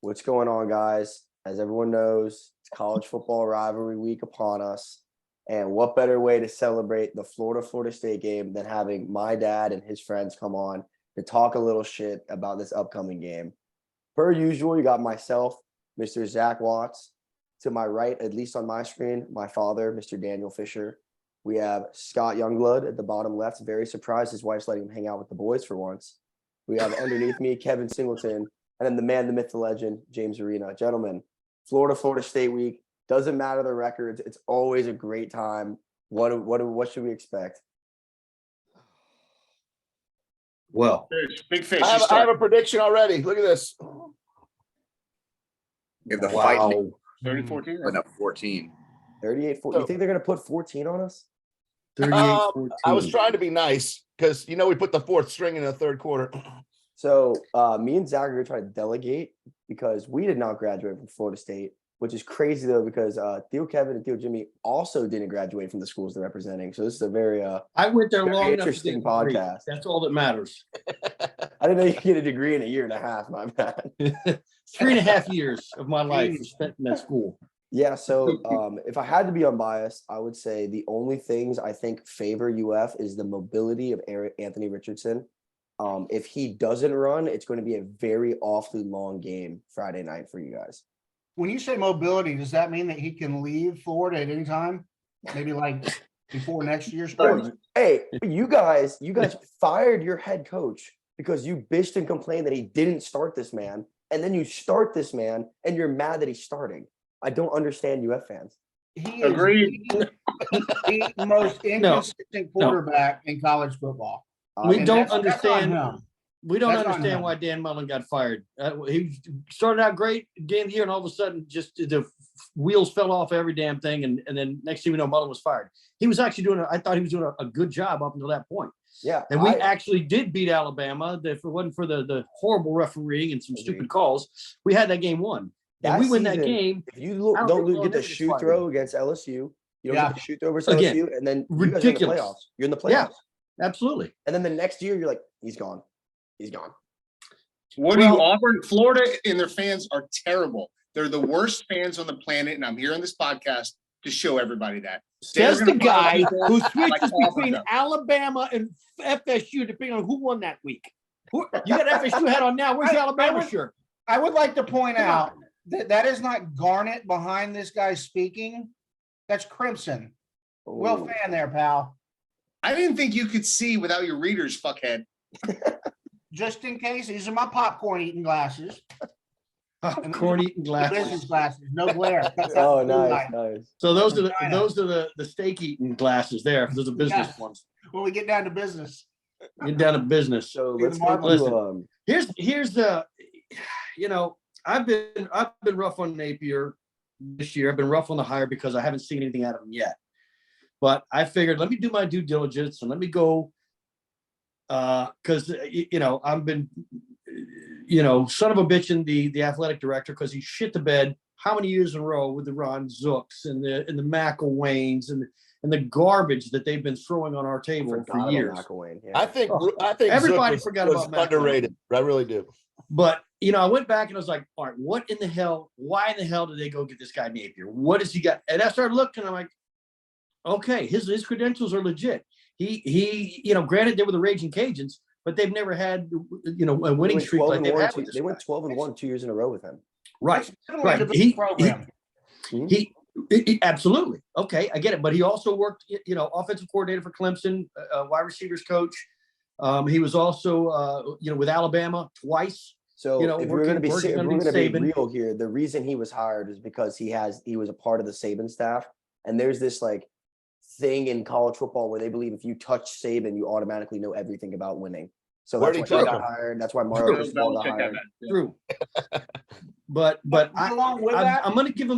What's going on, guys? As everyone knows, it's college football rivalry week upon us. And what better way to celebrate the Florida State game than having my dad and his friends come on to talk a little shit about this upcoming game. Per usual, you got myself, Mr. Zach Watts. To my right, at least on my screen, my father, Mr. Daniel Fisher. We have Scott Youngblood at the bottom left. Very surprised his wife's letting him hang out with the boys for once. We have underneath me, Kevin Singleton. And then the man, the myth, the legend, James Arena. Gentlemen, Florida State week. Doesn't matter the records. It's always a great time. What should we expect? Well, big fish. I have a prediction already. Look at this. If the wow. fight 30-14. went up 14. 38-14. You think they're going to put 14 on us? 38-14. I was trying to be nice because, we put the fourth string in the third quarter. So me and Zach are going to try to delegate because we did not graduate from Florida State, which is crazy, though, because Theo Kevin and Theo Jimmy also didn't graduate from the schools they're representing. So this is a very I went there very long enough to interesting get a degree. podcast. That's all that matters. I didn't know you could get a degree in a year and a half, my bad. 3.5 years of my life was spent in that school. Yeah, so if I had to be unbiased, I would say the only things I think favor UF is the mobility of Anthony Richardson. If he doesn't run, it's going to be a very awfully long game Friday night for you guys. When you say mobility, does that mean that he can leave Florida at any time? Maybe like before next year starts? Hey, you guys fired your head coach because you bitched and complained that he didn't start this man, and then you start this man, and you're mad that he's starting. I don't understand UF fans. He is Agreed. the most inconsistent quarterback in college football. We And don't that's on understand. him. We don't That's on understand him. why Dan Mullen got fired. He started out great at the end of the year, and all of a sudden, just the wheels fell off every damn thing. And then next thing we know, Mullen was fired. He was actually I thought he was doing a good job up until that point. Yeah, And we actually did beat Alabama. If it wasn't for the horrible refereeing and some stupid calls, we had that game won. And we win that game. If you don't get the shoe throw against LSU, you don't get the shoe throw versus Again, LSU, and then you guys are in the ridiculous. playoffs. You're in the playoffs. Yeah. Absolutely. And then the next year, you're like, he's gone. He's gone. What do you Auburn? Florida and their fans are terrible. They're the worst fans on the planet, and I'm here on this podcast to show everybody that. Says They're the gonna guy follow who like switches Auburn between does. Alabama and FSU depending on who won that week. You got FSU hat on now. Where's your Alabama shirt? I would like to point Come out that is not Garnet behind this guy speaking. That's Crimson. Well Ooh. fan there, pal. I didn't think you could see without your readers, fuckhead. Just in case, these are my popcorn eating glasses. Corn eating glasses. Business glasses, no glare. Oh, nice. So those are the steak eating glasses there. Those are business Yes. ones. When we get down to business. Get down to business. So You're let's the go market. to Here's the, I've been rough on Napier this year. I've been rough on the hire because I haven't seen anything out of him yet. But I figured, let me do my due diligence and let me go, because I've been, son of a bitch in the athletic director because he shit the bed how many years in a row with the Ron Zooks and the McElwains and the garbage that they've been throwing on our table Forgot for about years. McElwain, yeah. I think Everybody Zook forgot was about McElwain. underrated. I really do. But, I went back and I was like, all right, what in the hell, why in the hell did they go get this guy Napier? What has he got? And I started looking, I'm like, okay, his credentials are legit. He granted they were the Raging Cajuns, but they've never had, a winning streak like they've had with this They went guy. 12-1 2 years in a row with him. Right. Right. Right. He absolutely. Okay, I get it. But he also worked, offensive coordinator for Clemson, wide receivers coach. He was also, with Alabama twice. So if we're going to be Saban. real here, the reason he was hired is because he was a part of the Saban staff, and there's this like thing in college football where they believe if you touch Saban, you automatically know everything about winning. So Where'd that's he why he take got him? hired. That's why Mario Cristobal got hired. True. But along with that, I'm gonna give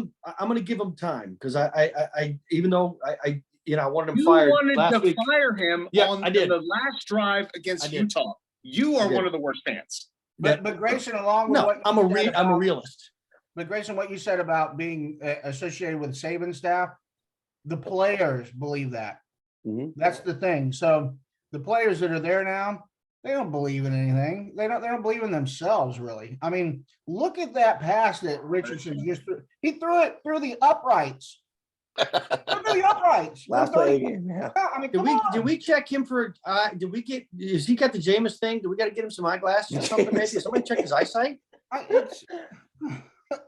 him time because I even though I wanted him You fired wanted last to week. fire him Yeah, on I did. the last drive against I did. Utah. You I are did. one of the worst fans. but Grayson, along with No, what I'm you said a about- realist. But Grayson, what you said about being associated with Saban staff, the players believe that. Mhm. That's the thing. So the players that are there now, They don't believe in anything. They don't believe in themselves, really. I mean, look at that pass that Richardson just threw. He threw it through the uprights. Through the uprights. Last play of the game, yeah. Yeah, I mean, Did come we on. did we check him for is he got the Jameis thing? Do we got to get him some eyeglasses or something? Maybe somebody check his eyesight. It's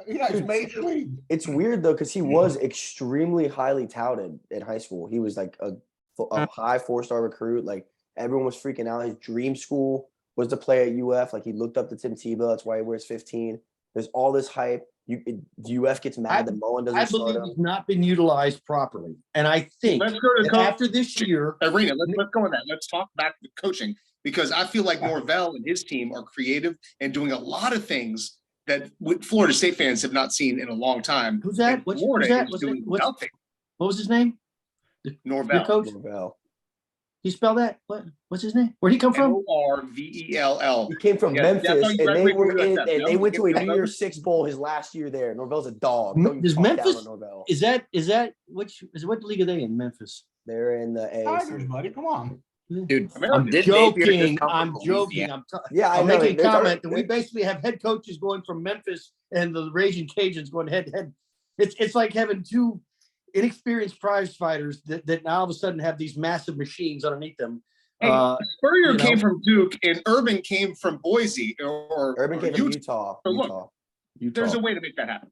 yeah, it's major league. It's weird though, because he was extremely highly touted in high school. He was like a high 4-star recruit. Like everyone was freaking out. His dream school was to play at UF. Like he looked up to Tim Tebow. That's why he wears 15. There's all this hype. UF gets mad that Mullen doesn't I start believe him. he's not been utilized properly, and I think Let's go to that coach. after this year, Arena, let's go on that. Let's talk back to coaching because I feel like Norvell and his team are creative and doing a lot of things that Florida State fans have not seen in a long time. Who's that? And What's Florida that? is What's doing that? nothing. What was his name? Your Norvell. coach? Norvell. He spelled that? What's his name? Where'd he come from? Norvell. He came from Yeah, that's how Memphis, you and they graduate were from in, USF. and they Yep. went to a Yep. New Year's Six bowl his last year there. Norvell's a dog. M- Don't you is talk down Memphis- on Norvell. Is that what league are they in? Memphis. They're in the Tigers, AAC. buddy. Come on. Dude, American. did Napier just Joking. come from I'm joking. Louisiana? Yeah, I I'm know. making a They're comment that talking- we basically have head coaches going from Memphis and the Raging Cajuns going head to head. It's like having two inexperienced prize fighters that now all of a sudden have these massive machines underneath them. Hey, Spurrier you know. came from Duke and Urban came from Boise or Urban came from Utah. Utah. So look, Utah. There's a way to make that happen.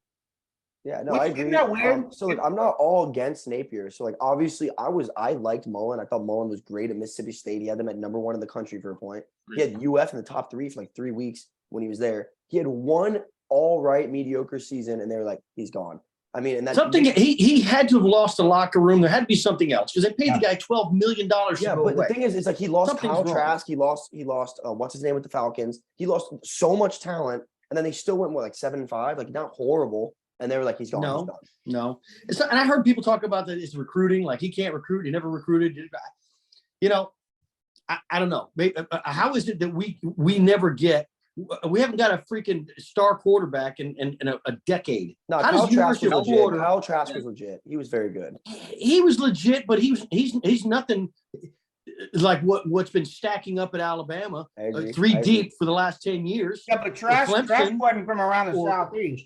Yeah, no, Which- I isn't agree. that weird? So like, I'm not all against Napier. So like, obviously, I liked Mullen. I thought Mullen was great at Mississippi State. He had them at #1 in the country for a point. He had UF in the top 3 for like 3 weeks when he was there. He had one all right mediocre season, and they were like, he's gone. I mean, and that Something he had to have lost the locker room. There had to be something else because they paid the guy $12 million to Yeah, go but away. the thing is, it's like he lost Something's Kyle wrong. Trask. He lost what's his name with the Falcons. He lost so much talent, and then they still went like 7-5, like not horrible. And they were like, he's gone. No. He's done. No, it's not, and I heard people talk about that. It's recruiting. Like he can't recruit. He never recruited. You know, I don't know. How is it that we never get? We haven't got a freaking star quarterback in a decade. No, How does Kyle Trask was University of legit. Florida- Kyle Trask was legit. He was very good. He was legit, but he's nothing like what's been stacking up at Alabama, I agree. 3 I agree. deep for the last 10 years. Yeah, but Trask Clemson wasn't from around the or- Southeast.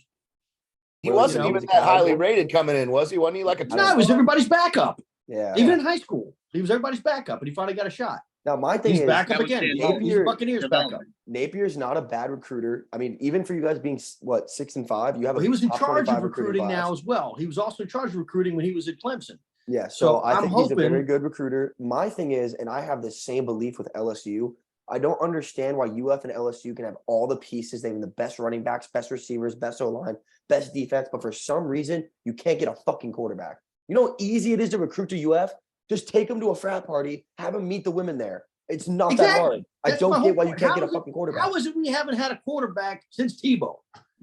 He Well, wasn't you know, even he's a that highly Cowboy. rated coming in, was he? Wasn't he like a No, it was everybody's backup. Yeah. Even in high school, he was everybody's backup, and he finally got a shot. Now my thing He's is, back up that was again. Dan He's Napier- Buccaneers backup. Development. Napier's not a bad recruiter. I mean, even for you guys being 6-5, you have Well, a he was in top charge 25 of recruiting class. now as well. He was also in charge of recruiting when he was at Clemson. Yeah, So so I I'm think he's a very hoping- good recruiter. My thing is, and I have the same belief with LSU. I don't understand why UF and LSU can have all the pieces. They have the best running backs, best receivers, best O-line, best defense, but for some reason, you can't get a fucking quarterback. You know how easy it is to recruit to UF? Just take them to a frat party, have them meet the women there. It's not that Exactly. hard. I That's my don't whole get why you point. can't How get a is it- fucking quarterback. How is it we haven't had a quarterback since Tebow?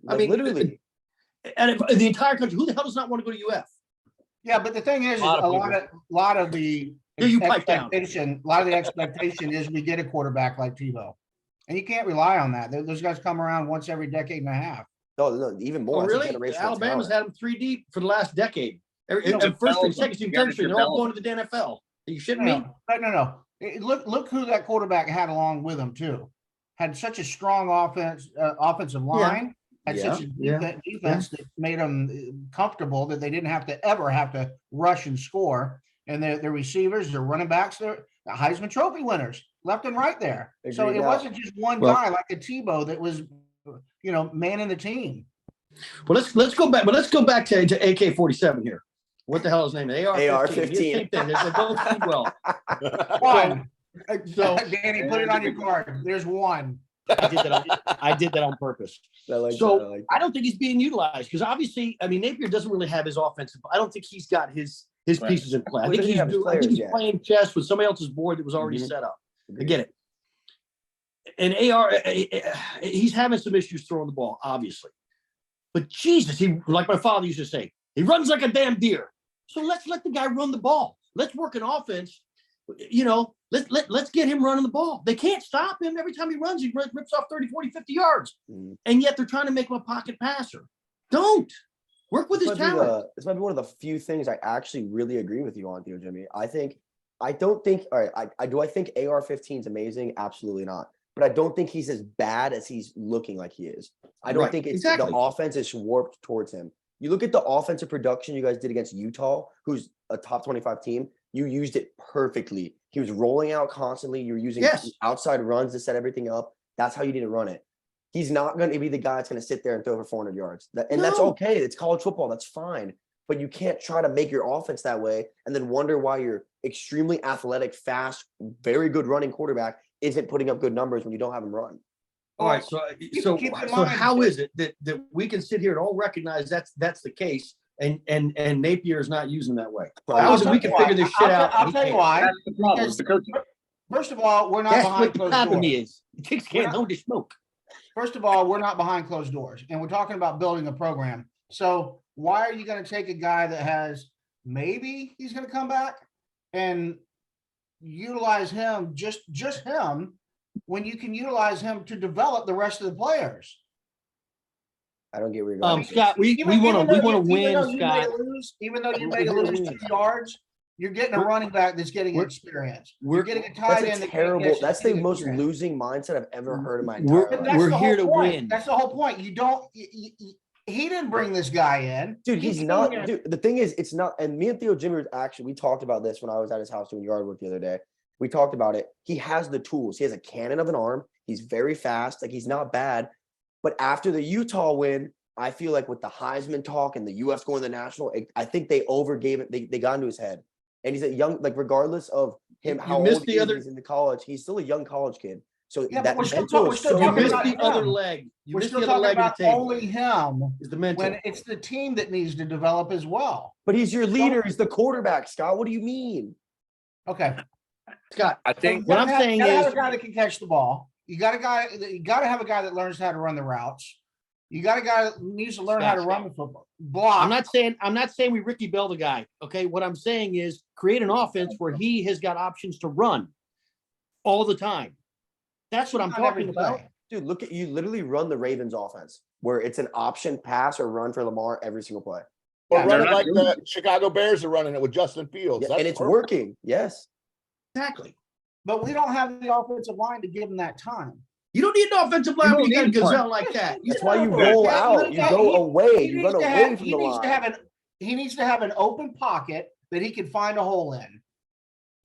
Like, mean, literally. And if, the entire country, who the hell does not want to go to UF? Yeah, but the thing is, A lot of a lot of the Here you pipe down. expectation, a lot of the expectation is we get a quarterback like Tebow. And you can't rely on that. Those guys come around once every decade and a half. No, even more. Oh, That's a really? generational Alabama's talent. had him 3 deep for the last decade. No, First and develop second them. team You gotta country, they're all develop going to the NFL. Are you shitting me? No. Look who that quarterback had along with him too. Had such a strong offensive line. Had such a Yeah. defense that made them comfortable that they didn't have to rush and score. And the receivers, the running backs, they're Heisman Trophy winners, left and right there. So Agreed. it Now- wasn't just one Well- guy like a Tebow that was, manning the team. Well, let's go back. But let's go back to AK-47 here. What the hell is his name? AR-15. AR-15. Same thing. They both speak well. One. So Danny, put it on your card. There's one. I did that on purpose. I like So, that. I like I don't think he's being utilized because obviously, I mean, Napier doesn't really have his offensive. I don't think he's got his Right. pieces in play. I Well, think he he's, doesn't have his I think players he's yet. playing chess with somebody else's board that was already Mhm. set up. I Agreed. get it. And AR, he's having some issues throwing the ball, obviously. But Jesus, he like my father used to say, he runs like a damn deer. So let's let the guy run the ball. Let's work an offense. Let's get him running the ball. They can't stop him. Every time he runs, he rips off 30, 40, 50 yards. Mhm. And yet they're trying to make him a pocket passer. Don't work with his talent. This might be one of the few things I actually really agree with you on, Theo Jimmy. I think I don't think. All right, I think AR-15 is amazing. Absolutely not. But I don't think he's as bad as he's looking like he is. I don't Right, think it's exactly. the offense is warped towards him. You look at the offensive production you guys did against Utah, who's a top 25 team. You used it perfectly. He was rolling out constantly. You're using Yes. outside runs to set everything up. That's how you need to run it. He's not going to be the guy that's going to sit there and throw for 400 yards. And that's No. okay. It's college football. That's fine. But you can't try to make your offense that way and then wonder why your extremely athletic, fast, very good running quarterback isn't putting up good numbers when you don't have him run. All right, so keep in so mind how that- is it that we can sit here and all recognize that's the case, and Napier is not using that way? Well, How I'll is it tell we you can why. figure this shit out? I'll and he tell you can't? why. That's the problem, it's the coaching. First of all, we're not That's behind what the closed problem doors. is. Chicks can't hold the smoke. First of all, we're not behind closed doors, and we're talking about building a program. So why are you going to take a guy that has maybe he's going to come back and utilize him just him when you can utilize him to develop the rest of the players? I don't get where you're going. with this. Scott, we Even want though to even win, though you may Scott. lose, even though you What may do you lose mean? 2 yards, you're getting a running back that's getting We're- experience. we're- You're getting a tight That's end. a terrible. That's the most losing. losing mindset I've ever heard in my We're- entire But life. that's We're the here whole to point. win. That's the whole point. You don't. He didn't bring this guy in, Dude, He he's came not. in- Dude, the thing is, it's not. And me and Theo Jimmy actually, we talked about this when I was at his house doing yard work the other day. We talked about it. He has the tools. He has a cannon of an arm. He's very fast. Like he's not bad. But after the Utah win, I feel like with the Heisman talk and the UF going to the national, I think they overgave it. They got into his head. And he's a young, like regardless of him, You how missed old the he is, other- he's in the college. He's still a young college kid. So Yeah, but that we're still mental talking- is we're still so You talking missed about the big. other him. leg. You we're missed still the other talking leg of about the table. only him Is the mental. when it's the team that needs to develop as well. But he's your leader. He's the quarterback, Scott. What do you mean? Okay. Scott, I So think you what gotta I'm have- saying you gotta have is a guy that can catch the ball. You got to have a guy that learns how to run the routes. You got a guy that needs to learn how to run the football. Block. I'm not saying we Ricky Bell the guy. Okay. What I'm saying is create an offense where he has got options to run all the time. That's what I'm Not every talking about. play. Dude, look at you literally run the Ravens offense where it's an option pass or run for Lamar every single play. Or Yeah, they're running not like doing the Chicago Bears are running it with Justin Fields. Yeah, That's and it's perfect. working. Yes. exactly. But we don't have the offensive line to give him that time. You don't need an offensive line You when you got a don't need one. gazelle like that. That's why you Yeah, roll yeah, out. You go away. You needs run to away have- from he the needs to line. have he needs to have an open pocket that he can find a hole in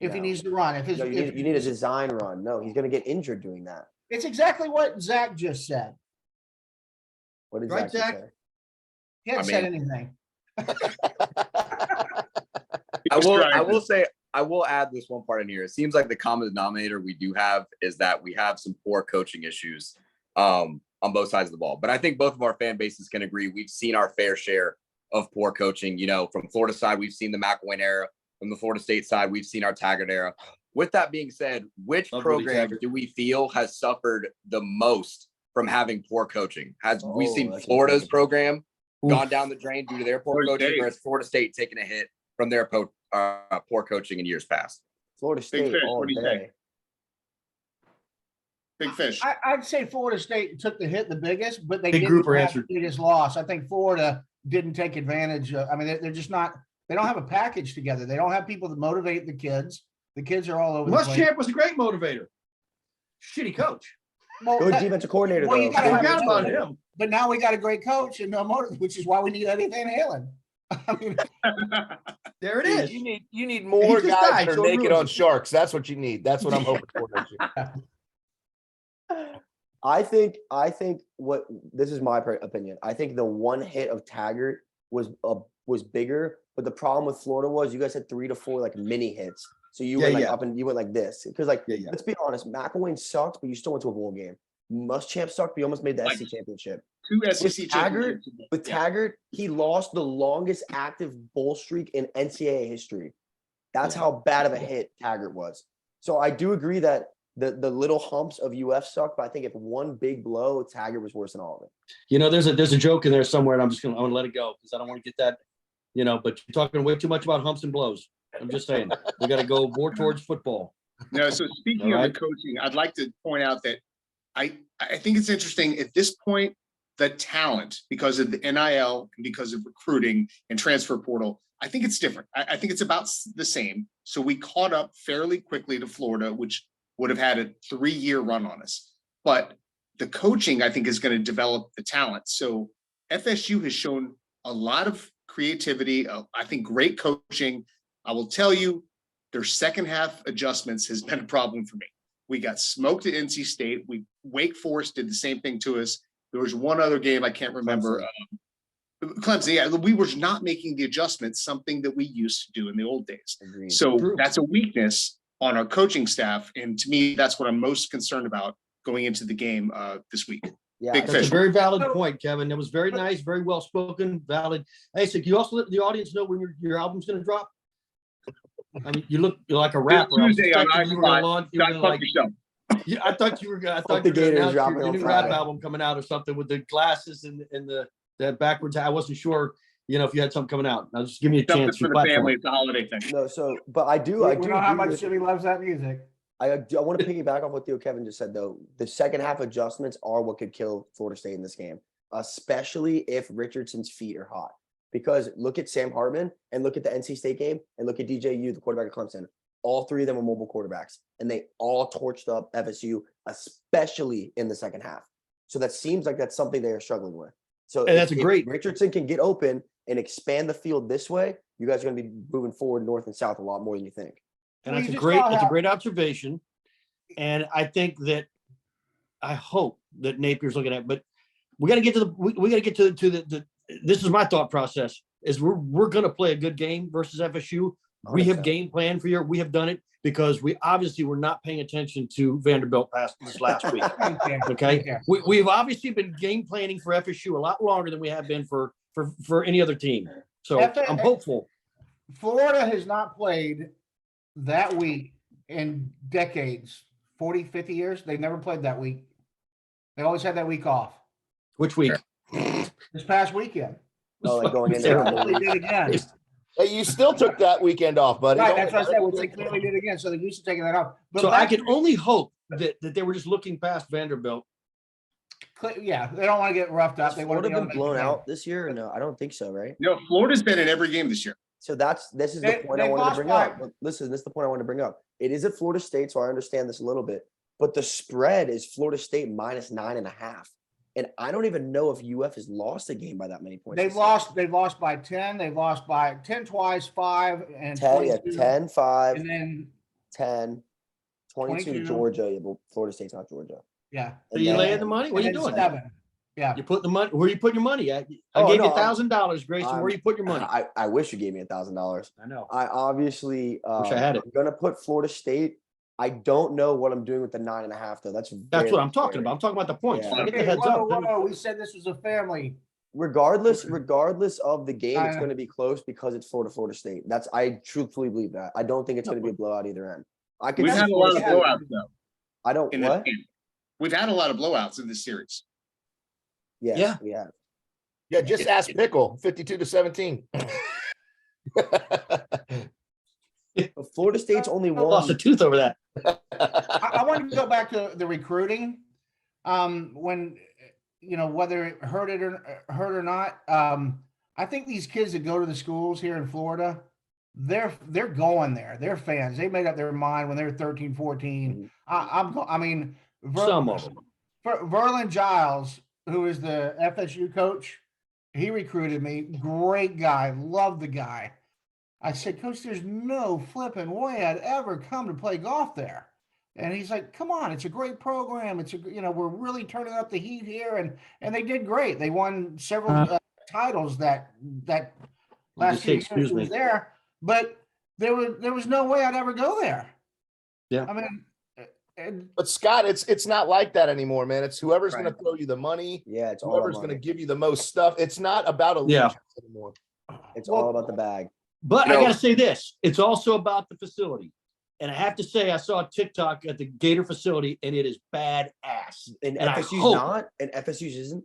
if he No. needs to run. If his, No, if you need a design run. No, he's going to get injured doing that. it's exactly what Zach just said. What did Right, Zach just Zach? say? He hadn't I said mean- anything. I will add this one part in here. It seems like the common denominator we do have is that we have some poor coaching issues on both sides of the ball. But I think both of our fan bases can agree we've seen our fair share of poor coaching. You know, from Florida side, we've seen the McElwain era. From the Florida State side, we've seen our Taggart era. With that being said, which Love Willie program Taggart. do we feel has suffered the most from having poor coaching? Has we Oh, seen that's Florida's interesting. program Oof. gone down the drain due to their poor Florida coaching, State. or has Florida State taken a hit from their poor coaching in years past? Florida State Fish, all what do you say? day. Big fish. I'd say Florida State took the hit the biggest, but they Big didn't grouper have answered. the biggest loss. I think Florida didn't take advantage of. I mean, they're just not. They don't have a package together. They don't have people to motivate the kids. The kids are all over the place. Muschamp was a great motivator. Shitty coach. Well, Good that- defensive coordinator, well, though. you gotta I have forgot a about motivator. him. But now we got a great coach and no motive, which is why we need Eddie Van Halen. I mean, There it Dude, is. you need more just guys died, that are so it naked ruins on it. sharks. That's what you need. That's what I'm hoping for next year. I think what this is my opinion. I think the one hit of Taggart was bigger, but the problem with Florida was you guys had 3 to 4 like mini hits. So you Yeah, went like yeah. up and you went like this because like Yeah, yeah. let's be honest, McElwain sucked, but you still went to a bowl game. Muschamp sucked, but you almost made the Like- SEC championship. 2 SEC With Taggart- championships. With Yeah. Taggart, he lost the longest active bowl streak in NCAA history. That's how bad of a hit Taggart was. So I do agree that the little humps of UF sucked, but I think if one big blow, Taggart was worse than all of it. You know, there's a joke in there somewhere, and I'm gonna let it go because I don't want to get that. You know, but you're talking way too much about humps and blows. I'm just saying we got to go more towards football. No, so speaking All of right. the coaching, I'd like to point out that I think it's interesting at this point. the talent because of the NIL and because of recruiting and transfer portal, I think it's different. I think it's about the same. So we caught up fairly quickly to Florida, which would have had a 3-year run on us. But the coaching, I think, is going to develop the talent. So FSU has shown a lot of creativity. I think great coaching. I will tell you, their second half adjustments has been a problem for me. We got smoked at NC State. Wake Forest did the same thing to us. There was one other game I can't remember. Clemson, yeah, we were not making the adjustments, something that we used to do in the old days. Agreed. So True. that's a weakness on our coaching staff. And to me, that's what I'm most concerned about going into the game this week. Yeah, Big I- That's a fish. very valid point, Kevin. That was very nice, very well spoken, valid. Hey, so can you also let the audience know when your album's gonna drop? I mean, you're like a rapper. I was Tuesday on expecting you were gonna iFly. launch- you were God, gonna fuck like, yourself. yeah, I thought you were gonna the Gators announce dropping your on new rap Friday. album coming out or something with the glasses and the backwards. I wasn't sure, if you had something coming out. Now just give me a Something chance. for Your the platform. family. It's a holiday thing. no, so but I do We know how agree much with- Jimmy loves that music. I want to piggyback off what Theo Kevin just said, though. The second half adjustments are what could kill Florida State in this game, especially if Richardson's feet are hot. Because look at Sam Hartman and look at the NC State game and look at DJU, the quarterback of Clemson. All three of them were mobile quarterbacks, and they all torched up FSU, especially in the second half. So that seems like that's something they are struggling with. So And that's a if great- Richardson can get open and expand the field this way, you guys are going to be moving forward north and south a lot more than you think. And Well, that's you a just saw great how- great observation. And I think that I hope that Napier's looking at, but we got to get to we got to get to the this is my thought process is we're going to play a good game versus FSU. We have 100%. game plan for you. We have done it because we obviously were not paying attention to Vanderbilt past this last week. Okay. We've obviously been game planning for FSU a lot longer than we have been for any other team. So I'm hopeful. Florida has not played that week in decades, 40, 50 years. They've never played that week. They always had that week off. Which week? This past weekend. Oh, like going into Terrible. the They did again. Hey, you still took that weekend off, buddy. Right, Don't that's what I worry said, about which they it. clearly did again. So they're used to taking that off. But So I back can to- only hope that they were just looking past Vanderbilt. Yeah, they don't want to get roughed up. Has They want Florida to been blown out this year? Or no, I don't think so, right? No, Florida's been in every game this year. So this is the They- point I they wanted to lost bring by- up. But listen, this is the point I wanted to bring up. It is at Florida State, so I understand this a little bit. But the spread is Florida State minus 9.5. And I don't even know if UF has lost a game by that many points. They've lost by 10. They've lost by 10 twice, 5 and 10, yeah, 22. 10, 5, And then 10, 22 to 22. Georgia. Yeah, but Florida State's not Georgia. yeah. Are And you then- laying the money? What are you and then doing? 7. Yeah. You putting the money? Where are you putting your money at? I Oh, gave you no, I'm- $1,000, Grayson. Where are you putting your money? I wish you gave me $1,000. I know. I obviously Wish I had it. I'm gonna put Florida State. I don't know what I'm doing with the 9.5 though. That's That's very what I'm talking scary. about. I'm talking about the points. Yeah. I get the Hey, heads whoa, up. whoa, we said this was a family. Regardless of the game, it's I- going to be close because it's Florida State. I truthfully believe that. I don't think it's going to be a blowout either end. I could We've see had a Florida lot of State- blowouts though I don't in this what? game. We've had a lot of blowouts in this series. Yes, Yeah. we have. Yeah, just ask Pickle, 52-17. But Florida State's only I lost a won. tooth over that. I wanted to go back to the recruiting. When whether it hurt or not. I think these kids that go to the schools here in Florida, they're going there. They're fans. They made up their mind when they were 13, 14. I mean, Some of them. Verlin Giles, who is the FSU coach, he recruited me. Great guy. Love the guy. I said, Coach, there's no flipping way I'd ever come to play golf there. And he's like, come on, it's a great program. We're really turning up the heat here. And they did great. They won several titles that last Just few say, years excuse he was me. there. But there was no way I'd ever go there. Yeah. I mean, and But Scott, it's not like that anymore, man. It's whoever's Right. going to throw you the money, Yeah, it's all whoever's about going to money. give you the most stuff. It's not about allegiance anymore. It's Well- all about the bag. But You I know- got to say this. It's also about the facility. And I have to say, I saw a TikTok at the Gator facility, and it is badass. And And I FSU's hope- not, and FSU's isn't.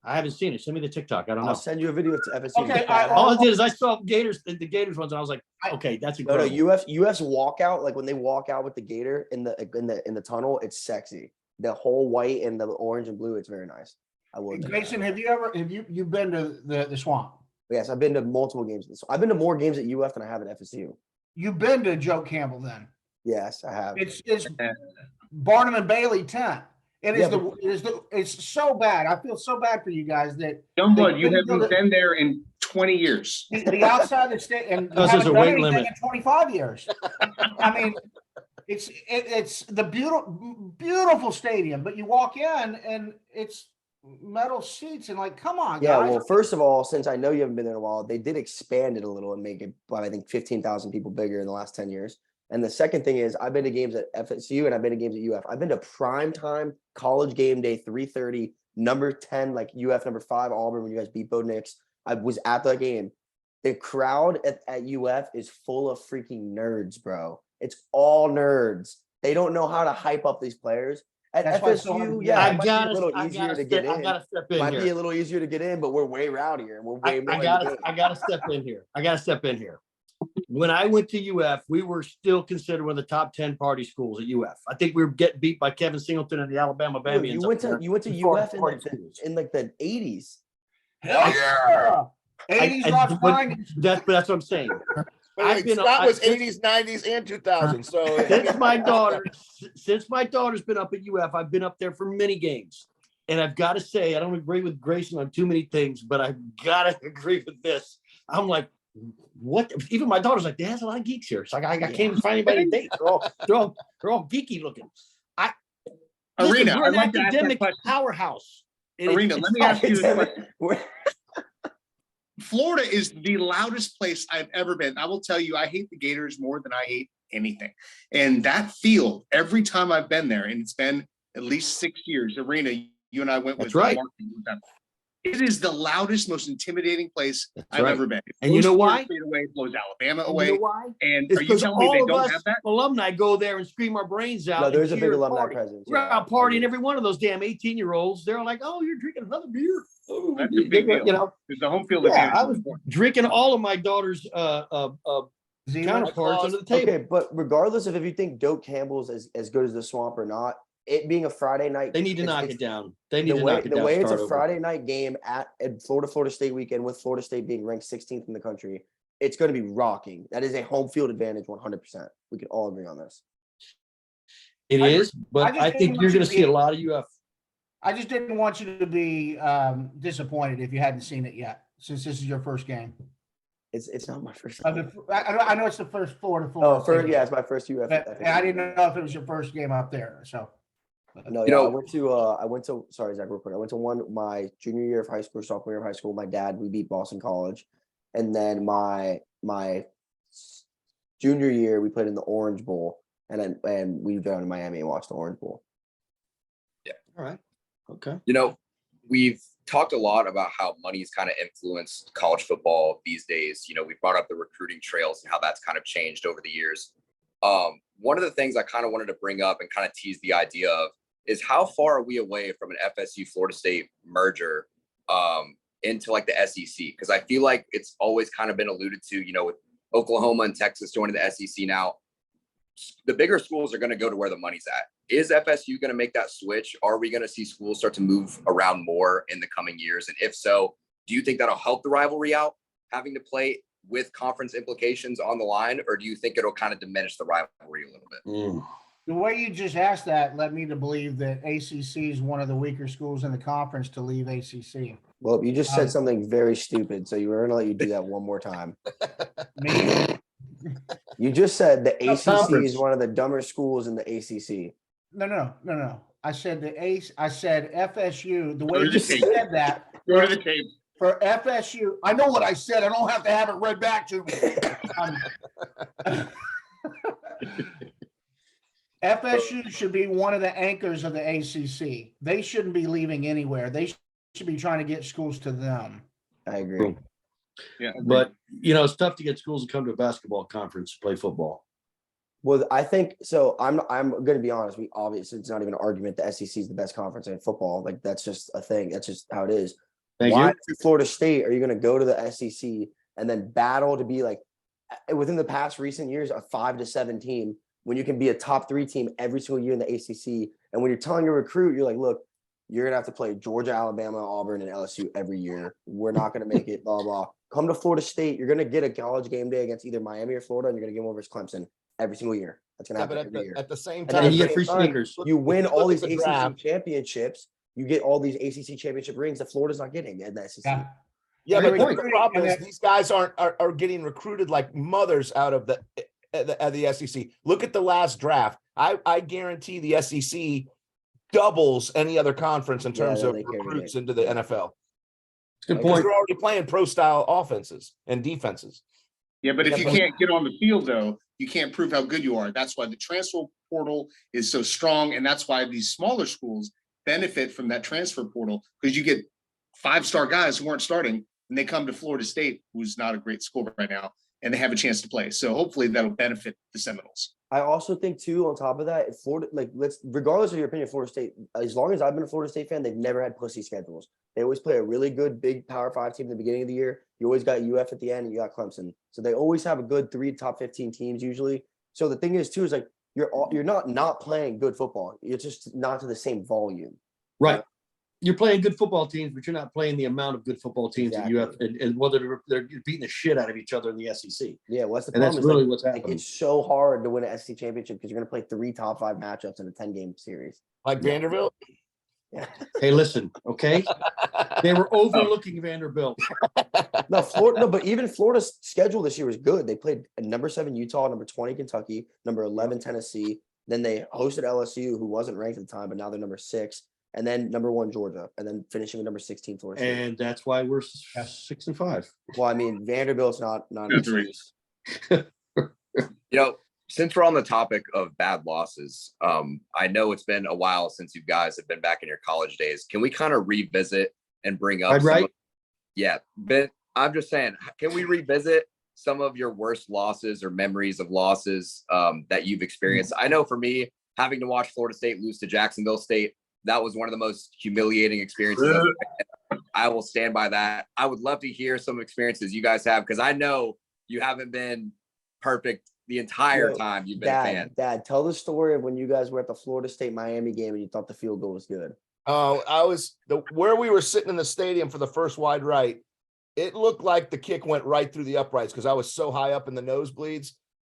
I haven't seen it. Send me the TikTok. I don't I'll know. send you a video to FSU. Okay, All I did is I saw Gators, the Gators ones, and I was like, I- okay, that's No, incredible. UF's walkout, like when they walk out with the gator in the tunnel, it's sexy. The whole white and the orange and blue, it's very nice. I will. do Grayson, that. have you been to the Swamp? Yes, I've been to multiple games. So I've been to more games at UF than I have at FSU. You've been to Joe Campbell then? Yes, I have. It's Barnum and Bailey tent. Yeah, It's so bad. I feel so bad for you guys that Youngblood, you couldn't build haven't it. been there in 20 years. The outside of the state and Because there's haven't a done weight anything limit. in 25 years. I mean, it's the beautiful stadium, but you walk in and it's metal seats and like, come on, Yeah, guys. well, first of all, since I know you haven't been there in a while, they did expand it a little and make it, I think, 15,000 people bigger in the last 10 years. And the second thing is, I've been to games at FSU and I've been to games at UF. I've been to prime time college game day, 3:30, number 10, like UF number 5, Auburn, when you guys beat Bo Nix. I was at that game. The crowd at UF is full of freaking nerds, bro. It's all nerds. They don't know how to hype up these players. At That's why it's so hard to FSU, get yeah, in. it might be a little easier to get I in. gotta step in Might be a here. little easier to get in, but we're way rowdier and we're way more. I in the gotta game. step in here. I gotta step in here. When I went to UF, we were still considered one of the top 10 party schools at UF. I think we were getting beat by Kevin Singleton and the Alabama Dude, Bambians. you went to as far as UF in party like, schools. the 80s. Hell yeah. 80s lost but 90s. that's what I'm saying. I've been- Scott was I- 80s, 90s, and 2000. So Since my daughter's been up at UF, I've been up there for many games. And I've got to say, I don't agree with Grayson on too many things, but I've got to agree with this. I'm like, what? Even my daughter's like, there's a lot of geeks here. It's like, I can't even find anybody to date. They're all geeky looking. Listen, Arena, we're I'd an like to ask that academic question. powerhouse. And Arena, let me ask you this question. We're- Florida is the loudest place I've ever been. I will tell you, I hate the Gators more than I hate anything. And that field, every time I've been there, and it's been at least 6 years, Arena, you and I went That's with right. marketing with them. It is the loudest, most intimidating place I've right. ever been. It And you blows know Florida why? State away, it blows Alabama And away. you know why? And It's are you because telling me they all of don't us have that? alumni go there and scream our brains out. No, there's a and big cheer and alumni party. presence. We're yeah, out I partying agree. every one of those damn 18-year-olds. They're like, oh, you're drinking another beer. Oh, That's a big deal. You know, Because the home field yeah, advantage I is was important. drinking all of my daughter's Zima. counterparts under the table. Okay, but regardless of if you think Doak Campbell's as good as the Swamp or not, it being a Friday night, They need to it's- knock it's- it down. They need the to way knock it the down. way it's start a over. Friday night game at Florida State weekend with Florida State being ranked 16th in the country, it's going to be rocking. That is a home field advantage 100%. We can all agree on this. It I is, but just I didn't think want you're you going to to see a be- lot of UF. I just didn't want you to be disappointed if you hadn't seen it yet, since this is your first game. It's not my first Of time. I know it's the first Florida. Oh, State yeah, game, it's my first UF. but I didn't know if it was your first game up there. So No, You yeah, know- I went to sorry, Zach, real quick. I went to one my junior year of high school, sophomore year of high school. My dad, we beat Boston College. And then my junior year, we played in the Orange Bowl. And we down in Miami and watched the Orange Bowl. All right. Okay. You know, we've talked a lot about how money's kind of influenced college football these days. You know, we brought up the recruiting trails and how that's kind of changed over the years. One of the things I kind of wanted to bring up and kind of tease the idea of is how far are we away from an FSU Florida State merger into like the SEC? Because I feel like it's always kind of been alluded to, you know, with Oklahoma and Texas joining the SEC now. The bigger schools are going to go to where the money's at. Is FSU going to make that switch? Are we going to see schools start to move around more in the coming years? And if so, do you think that'll help the rivalry out, having to play with conference implications on the line? Or do you think it'll kind of diminish the rivalry a little bit? the way you just asked that led me to believe that ACC is one of the weaker schools in the conference to leave ACC. Well, you just Um, said something very stupid, so we're gonna let you do that one more time. Me? You just said the No, ACC conference. is one of the dumber schools in the ACC. No. I said I said FSU. The way Go to you the tape. said that Go to the tape. for FSU, I know what I said. I don't have to have it read back to me. FSU should be one of the anchors of the ACC. They shouldn't be leaving anywhere. They should be trying to get schools to them. I agree. Yeah. But you know, it's tough to get schools to come to a basketball conference to play football. Well, I think so. I'm going to be honest. We obviously it's not even an argument. The SEC is the best conference in football. Like that's just a thing. That's just how it is. Thank Why you. if you're Florida State are you going to go to the SEC and then battle to be like within the past recent years a 5 to 7 team when you can be a top 3 team every single year in the ACC? And when you're telling your recruit, you're like, look, you're gonna have to play Georgia, Alabama, Auburn, and LSU every year. We're not gonna make it. Blah blah. Come to Florida State. You're gonna get a college game day against either Miami or Florida, and you're gonna get one versus Clemson every single year. That's gonna Yeah, happen but every year. at the same And time, then And you at get the free same time, sneakers. You win If you all look these at the ACC draft- championships. You get all these ACC championship rings that Florida's not getting in the SEC. Yeah. yeah, Very but good the point. problem And is that- these guys are getting recruited like mothers out of the SEC. Look at the last draft. I guarantee the SEC doubles any other conference in terms Yeah, of they carry recruits it. into the NFL. Good Because point. they're already playing pro style offenses and defenses. Yeah, but if Yeah, you but- can't get on the field though, you can't prove how good you are. That's why the transfer portal is so strong, and that's why these smaller schools benefit from that transfer portal, because you get 5-star guys who weren't starting and they come to Florida State, who's not a great school right now, and they have a chance to play. So hopefully that'll benefit the Seminoles. I also think too, on top of that, if Florida, like regardless of your opinion, Florida State, as long as I've been a Florida State fan, they've never had pussy schedules. They always play a really good big Power 5 team at the beginning of the year. You always got UF at the end, and you got Clemson. So they always have a good 3 top 15 teams usually. So the thing is too is like you're not playing good football. You're just not to the same volume. Right. You're playing good football teams, but you're not playing the amount of good football teams that you have, and whether they're beating the shit out of each other in the SEC. Yeah, what's the And that's problem? Is, really like, what's like, happening. it's so hard to win an SEC championship because you're going to play 3 top 5 matchups in a 10-game series. Like Vanderbilt. Hey, listen, okay? They were overlooking Vanderbilt. No, Florida. No, but even Florida's schedule this year was good. They played number 7 Utah, number 20 Kentucky, number 11 Tennessee. Then they hosted LSU, who wasn't ranked at the time, but now they're number 6. And then number 1 Georgia, and then finishing with number 16 Florida State. And that's why we're 6-5. Well, I mean, Vanderbilt's not an That's right. excuse. Since we're on the topic of bad losses, I know it's been a while since you guys have been back in your college days. Can we kind of revisit and bring up? Right. Yeah, but I'm just saying, can we revisit some of your worst losses or memories of losses that you've experienced? I know for me, having to watch Florida State lose to Jacksonville State, that was one of the most humiliating experiences. I will stand by that. I would love to hear some experiences you guys have, because I know you haven't been perfect the entire Yo, time you've been a fan. Dad, tell the story of when you guys were at the Florida State Miami game and you thought the field goal was good. Oh, where we were sitting in the stadium for the first wide right. It looked like the kick went right through the uprights because I was so high up in the nosebleeds.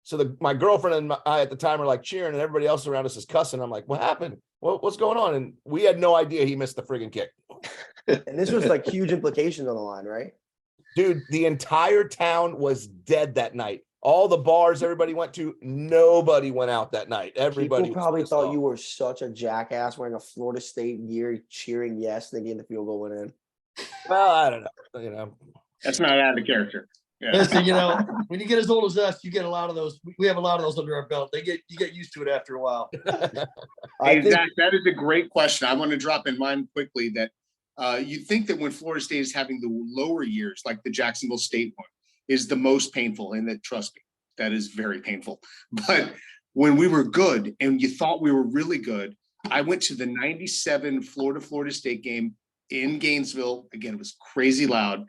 So my girlfriend and I at the time were like cheering, and everybody else around us is cussing. I'm like, "What happened? What's going on?" And we had no idea he missed the friggin' kick. And this was like huge implications on the line, right? Dude, the entire town was dead that night. All the bars everybody went to, nobody went out that night. Everybody People was probably pissed thought off. you were such a jackass wearing a Florida State gear, cheering yes, thinking the field goal went in. Well, I don't know. You know, That's not out of character. Yeah. Listen, when you get as old as us, you get a lot of those. We have a lot of those under our belt. You get used to it after a while. I Hey, think Zach, that is a great question. I want to drop in mine quickly that you think that when Florida State is having the lower years, like the Jacksonville State one, is the most painful, and that, trust me, that is very painful. But when we were good and you thought we were really good, I went to the 97 Florida State game in Gainesville. Again, it was crazy loud.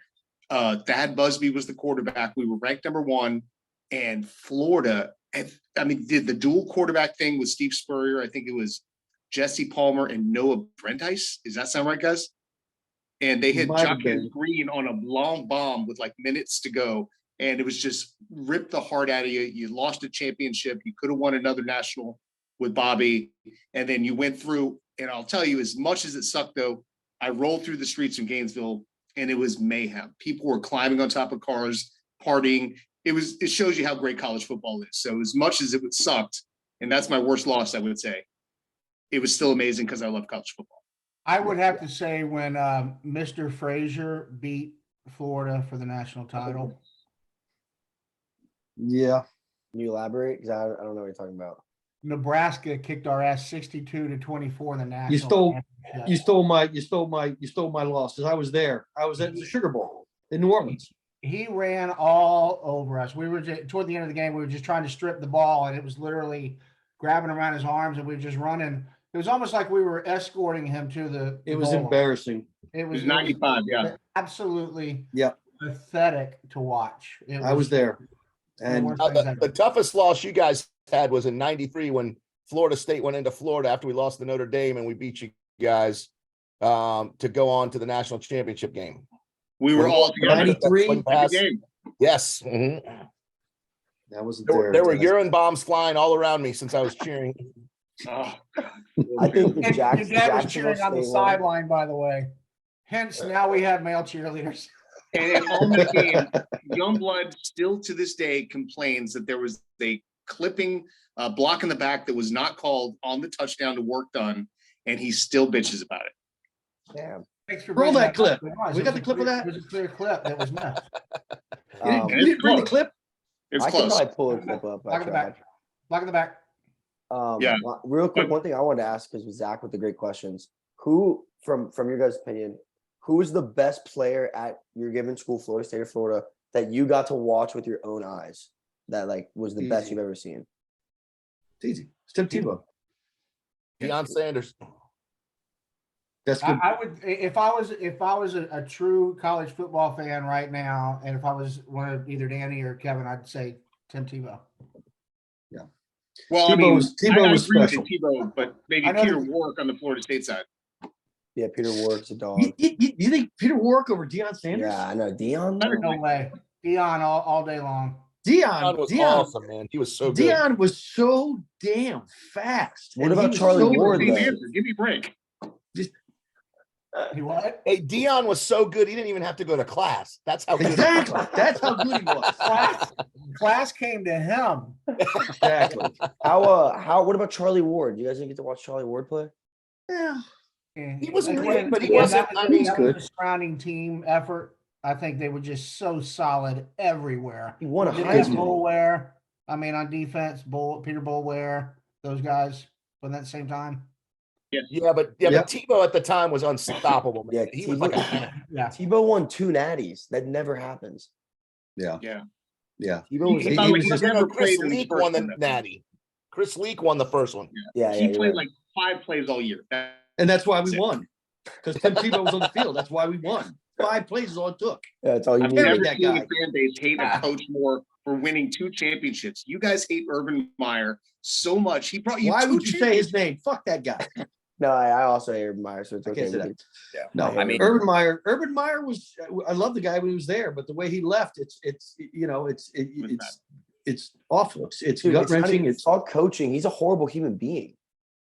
Thad Busby was the quarterback. We were ranked number 1, and Florida, did the dual quarterback thing with Steve Spurrier. I think it was Jesse Palmer and Noah Brentice. Does that sound right, guys? And they hit Might have Jock been. Green on a long bomb with like minutes to go. And it was just ripped the heart out of you. You lost a championship. You could have won another national with Bobby. And then you went through, and I'll tell you, as much as it sucked though, I rolled through the streets in Gainesville and it was mayhem. People were climbing on top of cars, partying. It shows you how great college football is. So as much as it sucked, and that's my worst loss, I would say, it was still amazing because I love college football. I would have to say when Mr. Frazier beat Florida for the national title. Yeah. Can you elaborate? Because I don't know what you're talking about. Nebraska kicked our ass 62-24 in the national. You stole championship. you stole my losses. I was there. I was at the Sugar Bowl in New Orleans. He ran all over us. We were toward the end of the game. We were just trying to strip the ball, and it was literally grabbing around his arms, and we were just running. It was almost like we were escorting him to the. It was goal line. embarrassing. It was 95, yeah. Absolutely. Yeah. Pathetic to watch. I was there. one of the And worst things ever. the toughest loss you guys had was in '93 when Florida State went into Florida after we lost to Notre Dame and we beat you guys. to go on to the national championship game. We were all together. 93? Swing at the pass. game. Yes. mhm. That wasn't There were urine bombs flying all around me since I was cheering. Oh, I think the Your dad was Jacksonville cheering on the State one. sideline, by the way. Hence, now we have male cheerleaders. and on the game, Youngblood still to this day complains that there was a clipping block in the back that was not called on the touchdown to work done, and he still bitches about it. Damn. Thanks for Roll bringing that clip. up. It was. We It got was the a clip of clear- that? It was a clear clip that was missed. You didn't, Um, you didn't bring the close. clip? It's I can close. probably pull a clip up. I Block in the tried. back. Block in the back. Yeah. Real quick, But- one thing I wanted to ask because Zach with the great questions. Who, from your guys' opinion, who is the best player at your given school, Florida State or Florida, that you got to watch with your own eyes? That like was the best Easy. you've ever seen. It's easy. It's Tim Tebow. Deion Sanders. That's good. I would, if I was a true college football fan right now, and if I was one of either Danny or Kevin, I'd say Tim Tebow. Well, I Tebow mean, was- Tebow I was agree with special. you, Tebow, but maybe I know Peter that- Warwick on the Florida State side. Yeah, Peter Warwick's a dog. You think Peter Warwick over Deion Sanders? Yeah, I know. Dion. Better No way. Dion all day long. Deion was Deion, awesome, man. He was so good. Deion was so damn fast. What And he about was Charlie so Ward, Same though? answer. Give me a break. He what? Hey, Deion was so good, he didn't even have to go to class. That's how good. Exactly. That's how good he was. Class came to him. Exactly. How? What about Charlie Ward? You guys didn't get to watch Charlie Ward play? Yeah. He was Again- great, but he again, wasn't- that I mean, that was a surrounding team effort. I think they were just so solid everywhere. He won a Did Heisman. Bullware. I mean, on defense, Peter Bullware, those guys, but at the same time. Yeah, but Yep. Tebow at the time was unstoppable. Man. Yeah, He was like a Yeah. Tebow won 2 natties. That never happens. Yeah. Yeah. Yeah. Tebow was. He- He, by the way, was he's just- never Chris played in his Leak first won the one. natty. Chris Leak won the first one. yeah, He you're played right. like 5 plays all year. And that's why we That's it. won. Because Tim Tebow was on the field. That's why we won. 5 plays is all it took. That's all you I've need. never that seen guy. a fan base hate a coach more for winning 2 championships. You guys hate Urban Meyer so much. He brought you Why 2 would you say his name? Fuck that guy. No, I also hate Urban Meyer, so it's I okay. can't say We that. can- No, I mean- Urban Meyer was. I love the guy when he was there, but the way he left, it's awful. It's Dude, gut it's not wrenching. even fuck coaching. He's a horrible human being.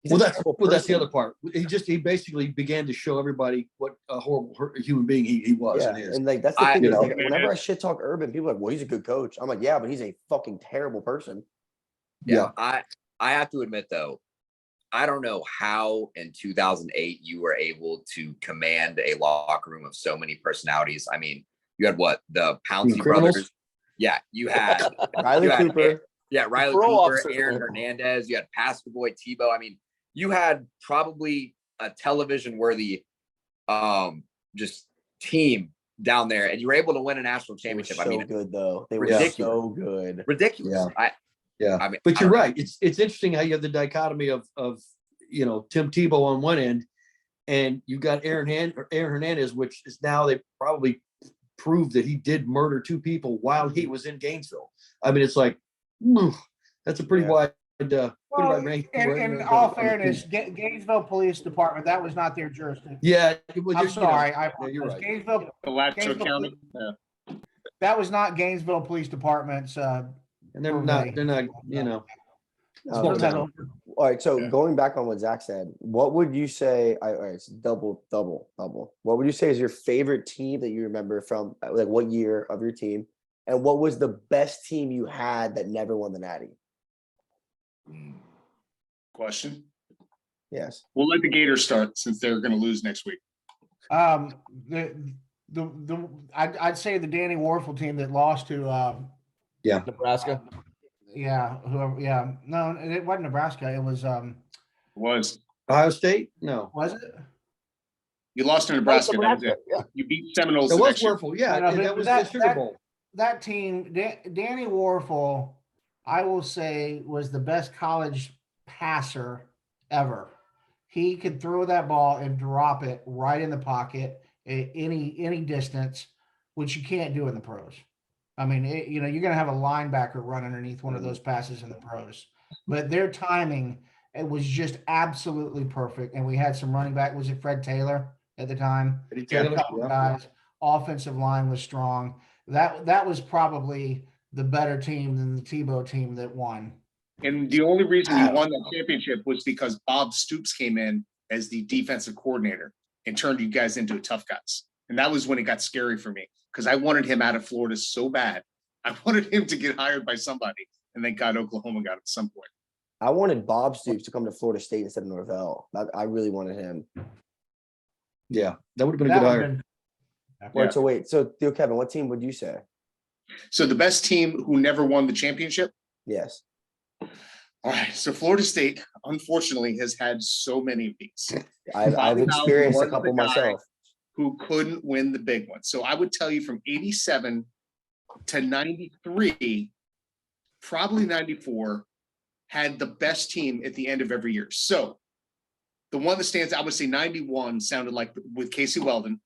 He's a Well, terrible that's the person. other part. He basically began to show everybody what a horrible human being he was Yeah, and is. and like that's the I- thing. you Is, know. like, whenever I shit talk Urban, people are like, "Well, he's a good coach." I'm like, "Yeah, but he's a fucking terrible person." Yeah. I have to admit though, I don't know how in 2008 you were able to command a locker room of so many personalities. I mean, you had what, the Pouncey Criminals? brothers? Yeah, you had Riley you had- Cooper. Yeah, Riley Parole Cooper, officer, Aaron man. Hernandez. You had Pastor Boy Tebow. I mean, you had probably a television-worthy, just team down there, and you were able to win a national They were championship. so I mean, good though. They were ridiculous. so good. ridiculous. Yeah. I mean, But I you're don't know. right. It's interesting how you have the dichotomy of Tim Tebow on one end, and you got Aaron Hernandez, which is now they probably proved that he did murder 2 people while he was in Gainesville. I mean, it's like that's a pretty Yeah. wide. Well, range. in all fairness, Gainesville Police Department, that was not their jurisdiction. Yeah, it was I'm just, you know, sorry. yeah, you're right. Gainesville, Alachua Gainesville County. Police- Yeah. that was not Gainesville Police Department's. And they're Purvey. not, you know. Um, Small town. All right, so Yeah. going back on what Zach said, what would you say? All right, it's double. What would you say is your favorite team that you remember from like what year of your team, and what was the best team you had that never won the Natty? Question. Yes. We'll let the Gators start since they're going to lose next week. I'd say the Danny Warfel team that lost to Nebraska. no, it wasn't Nebraska. It was It was. Ohio State? No. was it? You lost to Nebraska. That was it. Yeah. You beat Seminoles. It the was next year. Werfel, yeah. No, And but that was that- the Sugar Bowl. That team, Danny Warfel, I will say, was the best college passer ever. He could throw that ball and drop it right in the pocket at any distance, which you can't do in the pros. I mean, you're going to have a linebacker run underneath one of those passes in the pros, but their timing, it was just absolutely perfect. And we had some running back. Was it Fred Taylor at the time. Eddie He had a Taylor, couple yeah. guys. Offensive line was strong. That was probably the better team than the Tebow team that won. And the only reason we won that championship was because Bob Stoops came in as the defensive coordinator and turned you guys into tough guys. And that was when it got scary for me because I wanted him out of Florida so bad. I wanted him to get hired by somebody. And thank God Oklahoma got it at some point. I wanted Bob Stoops to come to Florida State instead of Norvell. I really wanted him. Yeah, that would have been a That good would've hire. been- Wait, so wait, so Theo Kevin, what team would you say? So the best team who never won the championship. Yes. All right. So Florida State, unfortunately, has had so many of these. I've Bobby experienced a Bowden was couple the guy myself. who couldn't win the big one. So I would tell you from 87 to 93, probably 94, had the best team at the end of every year. So the one that stands, I would say 91 sounded like with Casey Weldon.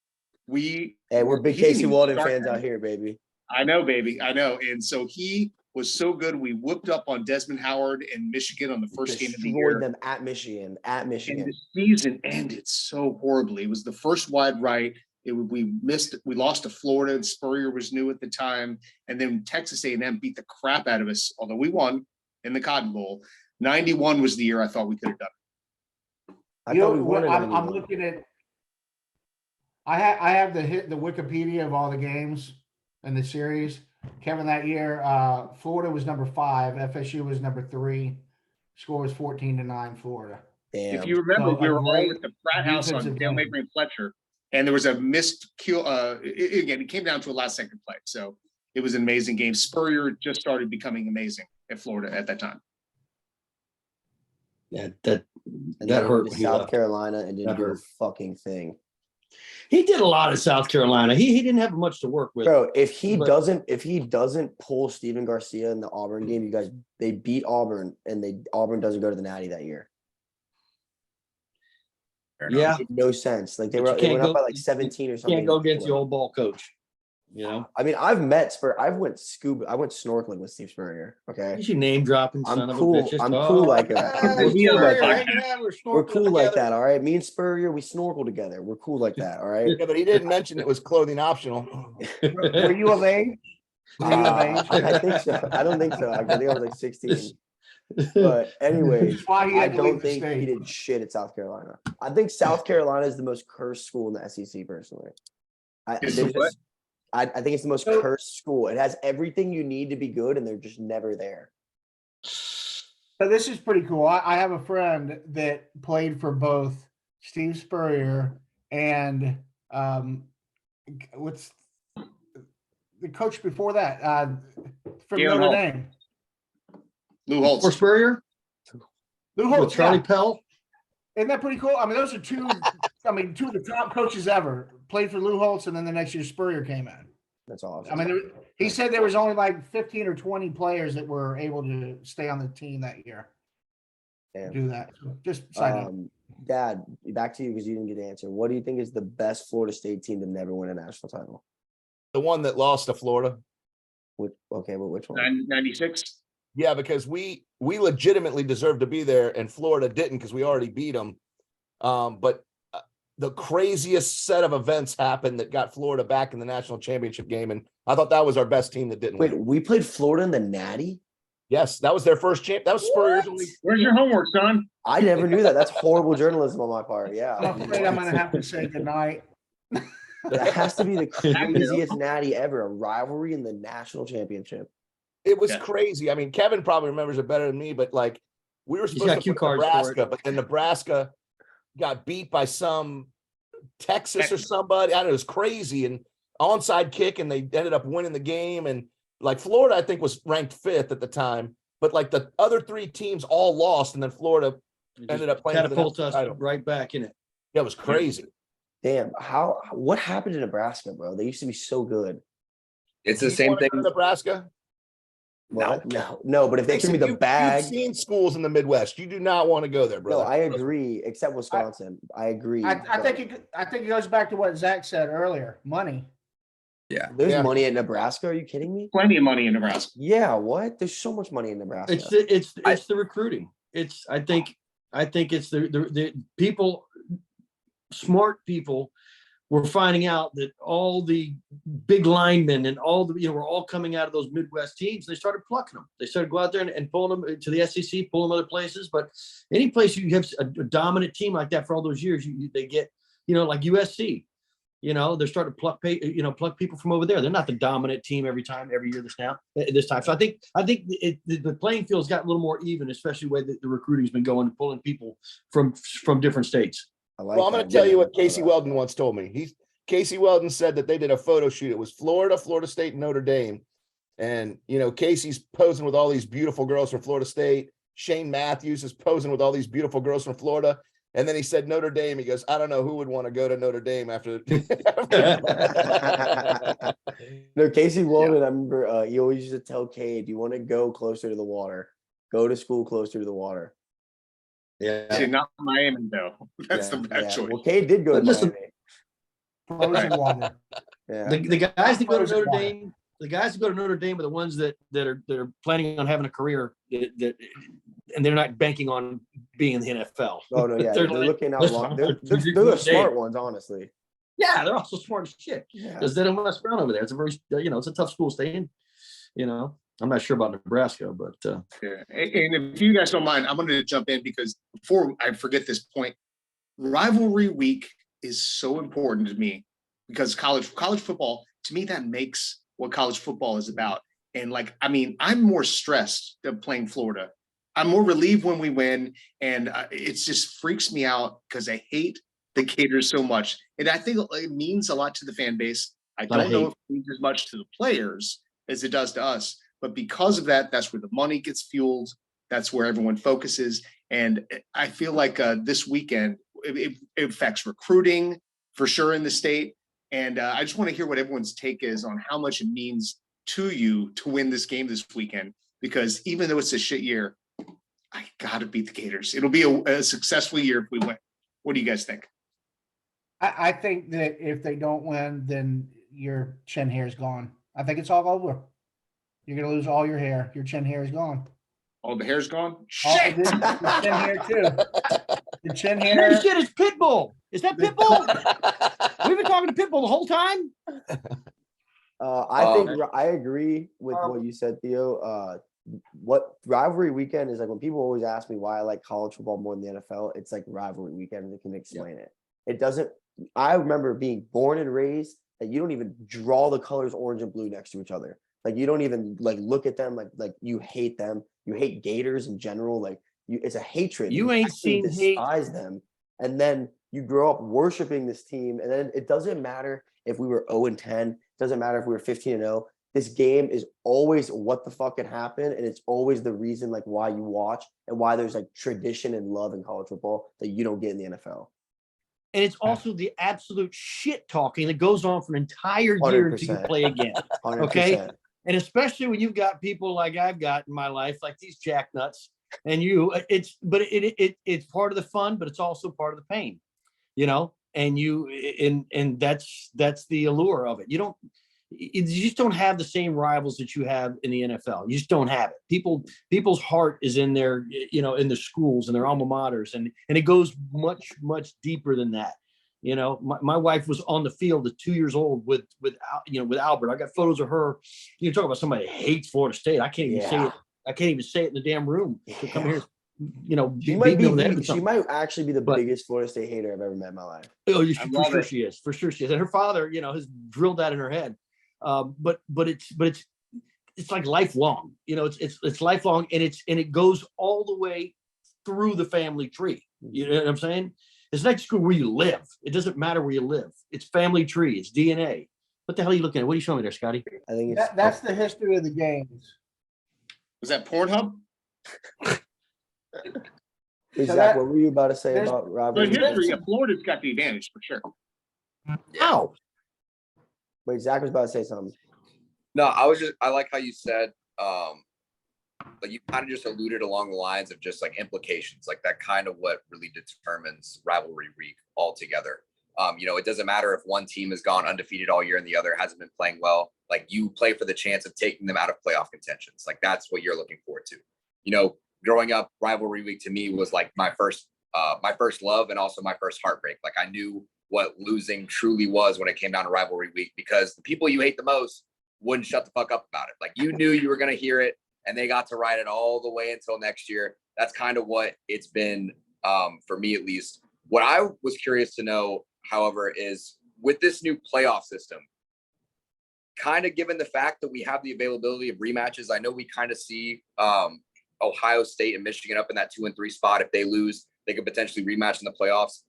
Hey, we're big he didn't Casey even Weldon start fans that. out here, baby. I know, baby. I know. And so he was so good. We whooped up on Desmond Howard in Michigan on the first game of the Destroyed year. them at Michigan. At And Michigan. the season ended so horribly. It was the first wide right. We lost to Florida, and Spurrier was new at the time. And then Texas A&M beat the crap out of us, although we won in the Cotton Bowl. 91 was the year I thought we could have done it. I You thought know, we won in I'm 91. looking at. I have the Wikipedia of all the games in the series. Kevin, that year, Florida was number 5, FSU was number 3. Score was 14-9 Florida. Damn. If you remember, So we a were all great at the frat house on defensive Dale game. Mabry and Fletcher, and there was a missed kill. Again, it came down to a last second play. So it was an amazing game. Spurrier just started becoming amazing at Florida at that time. Yeah, And that then hurt he when went to he South left. Carolina and didn't That do a hurt. fucking thing. He did a lot at South Carolina. He didn't have much to work with. Bro, if he But- doesn't pull Steven Garcia in the Auburn game, you guys they beat Auburn and Auburn doesn't go to the Natty that year. Fair enough. Yeah, It made no sense. Like they But you went can't up by go- like 17 or something. can't go against the old ball coach. You know, I mean, I went snorkeling with Steve Spurrier. Okay. you should name dropping I'm son of cool. a bitch. I'm cool like that. We're He cool has like a that. podcast. We're cool like that. All right. Me and Spurrier, we snorkel together. We're cool like that. All right. Yeah, but he didn't mention it was clothing optional. Were you of age? Were you of age? I think so. I don't think so. I think I was like 16. But anyways, That's why he I had to don't leave the think he state. did shit at South Carolina. I think South Carolina is the most cursed school in the SEC. Personally, Is there's the what? just- I think it's the most So- cursed school. It has everything you need to be good, and they're just never there. So this is pretty cool. I have a friend that played for both Steve Spurrier and what's the coach before that? From Galen Notre Holt. Dame. Lou For Holtz. Spurrier, Lou with Holtz, Charlie yeah. Pell. Isn't that pretty cool? I mean, those are two of the top coaches ever. Played for Lou Holtz, and then the next year Spurrier came in. That's awesome. I mean, he said there was only like 15 or 20 players that were able to stay on the team that year. Damn. Do that. Just side note. Dad, back to you because you didn't get the answer. What do you think is the best Florida State team to never win a national title? The one that lost to Florida. Which one? 96. Yeah, because we legitimately deserved to be there and Florida didn't because we already beat them. But the craziest set of events happened that got Florida back in the national championship game. And I thought that was our best team that didn't Wait, win. we played Florida in the Natty? Yes, that was their first champ. That was Spurrier's only. Where's your homework, son? I never knew that. That's horrible journalism on my part. Yeah. I'm afraid I'm going to have to say goodnight. That has to be the craziest Natty ever. A rivalry in the national championship. It was Yeah. crazy. I mean, Kevin probably remembers it better than me, but like we were He's supposed got to cue play cards for Nebraska, it. but then Nebraska got beat by some Texas or Texas. somebody. I don't know, it was crazy and onside kick, and they ended up winning the game. And like Florida, I think was ranked 5th at the time, but like the other 3 teams all lost, and then Florida ended up playing for the Catapult national us title. right back in it. That was crazy. Damn. What happened to Nebraska, bro? They used to be so good. It's the You same wanna thing. go to Nebraska. No. But if they threw me the bag. You've seen schools in the Midwest. You do not want to go there, No, brother. I agree, except Wisconsin. I agree. I but think it goes back to what Zach said earlier. Money. there's Yeah. money at Nebraska. Are you kidding me? Plenty of money in Nebraska. Yeah, what? There's so much money in Nebraska. It's the recruiting. I think it's the people. smart people were finding out that all the big linemen and all the, were all coming out of those Midwest teams. They started plucking them. They started go out there and pulling them to the SEC, pulling them other places. But any place you have a dominant team like that for all those years, they get, like USC. They're starting to pluck people from over there. They're not the dominant team every year this time. So I think the playing field's got a little more even, especially the way that the recruiting's been going, pulling people from different states. Well, I'm going to tell you what Casey Weldon once told me. Casey Weldon said that they did a photo shoot. It was Florida, Florida State, and Notre Dame. And, Casey's posing with all these beautiful girls from Florida State. Shane Matthews is posing with all these beautiful girls from Florida. And then he said Notre Dame. He goes, I don't know who would want to go to Notre Dame after. No, Casey Weldon, I remember he always used to tell Cade, you want to go closer to the water. Go to school closer to the water. See, not Miami though. That's the bad choice. Well, Cade did go to Listen, Miami. Frozen water. Yeah. The guys that go to Frozen Notre water. Dame, the guys that go to Notre Dame are the ones that are planning on having a career and they're not banking on being in the NFL. Oh no, yeah, they're like, looking out listen, long. I'm They're gonna the Notre smart Dame. ones, honestly. Yeah, they're also smart as shit Yeah. because they don't mess around over there. It's a very, it's a tough school to stay in. I'm not sure about Nebraska, but Yeah. And if you guys don't mind, I'm going to jump in because before I forget this point, rivalry week is so important to me because college football, to me, that makes what college football is about. And I'm more stressed than playing Florida. I'm more relieved when we win. And it just freaks me out because I hate the Gators so much. And I think it means a lot to the fan base. I don't know if it means as much to the players as it does to us. But because of that, that's where the money gets fueled. That's where everyone focuses. And I feel like this weekend, it affects recruiting for sure in the state. And I just want to hear what everyone's take is on how much it means to you to win this game this weekend. Because even though it's a shit year, I got to beat the Gators. It'll be a successful year if we win. What do you guys think? I think that if they don't win, then your chin hair is gone. I think it's all over. You're going to lose all your hair. Your chin hair is gone. All the hair's gone? All- Shit! Your chin hair too. Your chin holy hair. shit, it's Pitbull. Is that Pitbull? We've been talking to Pitbull the whole time. I think I agree with what you said, Theo. What rivalry weekend is like when people always ask me why I like college football more than the NFL, it's like rivalry weekend. They can explain it. It doesn't. I remember being born and raised that you don't even draw the colors orange and blue next to each other. Like you don't even look at them like you hate them. You hate Gators in general. It's a hatred. You ain't actually seen hate. despise them, and then you grow up worshiping this team, and then it doesn't matter if we were 0-10. It doesn't matter if we were 15-0. This game is always what the fuck had happened, and it's always the reason why you watch and why there's tradition and love in college football that you don't get in the NFL. And it's also the absolute shit talking that goes on for an entire year until you 100%. play again. 100%. Okay. And especially when you've got people like I've got in my life, like these jacknuts, and it's part of the fun, but it's also part of the pain, and that's the allure of it. You just don't have the same rivals that you have in the NFL. You just don't have it. People's heart is in their, in their schools and their alma maters, and it goes much, much deeper than that. My wife was on the field at 2 years old with Albert. I got photos of her. You talk about somebody that hates Florida State. I can't even say it. I can't even say it in the damn room. To come here, She might actually be the biggest Florida State hater I've ever met in my life. Oh, for sure she is. For sure she is. And her father, has drilled that in her head. But it's like lifelong. It's lifelong, and it goes all the way through the family tree. You know what I'm saying? It's not just where you live. It doesn't matter where you live. It's family tree. It's DNA. What the hell are you looking at? What are you showing me there, Scotty? I think it's That's the history of the games. Was that Pornhub? Hey, So Zach, that- what were you about to say there's- about But rivalry? history, Florida's got the advantage for sure. How? Wait, Zach was about to say something. No, I like how you said, you kind of just alluded along the lines of just implications, that kind of what really determines rivalry week altogether. It doesn't matter if one team has gone undefeated all year and the other hasn't been playing well. You play for the chance of taking them out of playoff contentions. That's what you're looking forward to. Growing up, rivalry week to me was my first my first love and also my first heartbreak. Like I knew what losing truly was when it came down to rivalry week, because the people you hate the most wouldn't shut the fuck up about it. Like you knew you were going to hear it, and they got to ride it all the way until next year. That's kind of what it's been for me, at least. What I was curious to know, however, is with this new playoff system, kind of given the fact that we have the availability of rematches, I know we kind of see Ohio State and Michigan up in that 2 and 3 spot. If they lose, they could potentially rematch in the playoffs.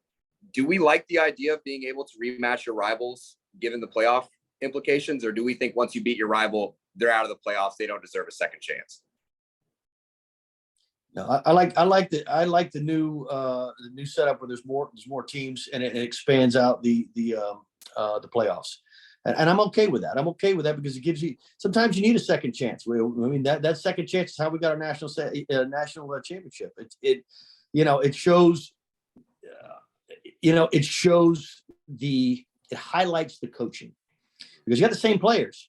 Do we like the idea of being able to rematch your rivals given the playoff implications, or do we think once you beat your rival, they're out of the playoffs, they don't deserve a second chance? No, I like the new setup where there's more teams, and it expands out the playoffs. And I'm okay with that. I'm okay with that because it gives you, sometimes you need a second chance. I mean, that second chance is how we got our national championship. It shows, it highlights the coaching, because you got the same players.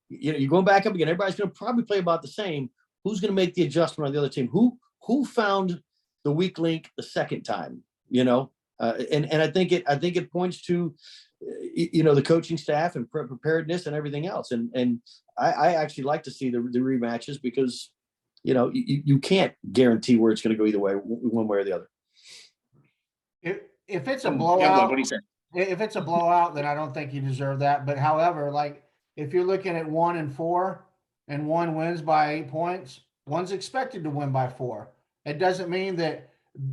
You're going back up again. Everybody's going to probably play about the same. Who's going to make the adjustment on the other team? Who found the weak link the second time? And I think it points to the coaching staff and preparedness and everything else. And I actually like to see the rematches, because you can't guarantee where it's going to go either way, one way or the other. If it's a Yeah, blowout, what do you say? if it's a blowout, then I don't think you deserve that. But however, like if you're looking at 1 and 4 and one wins by 8 points, one's expected to win by 4. It doesn't mean that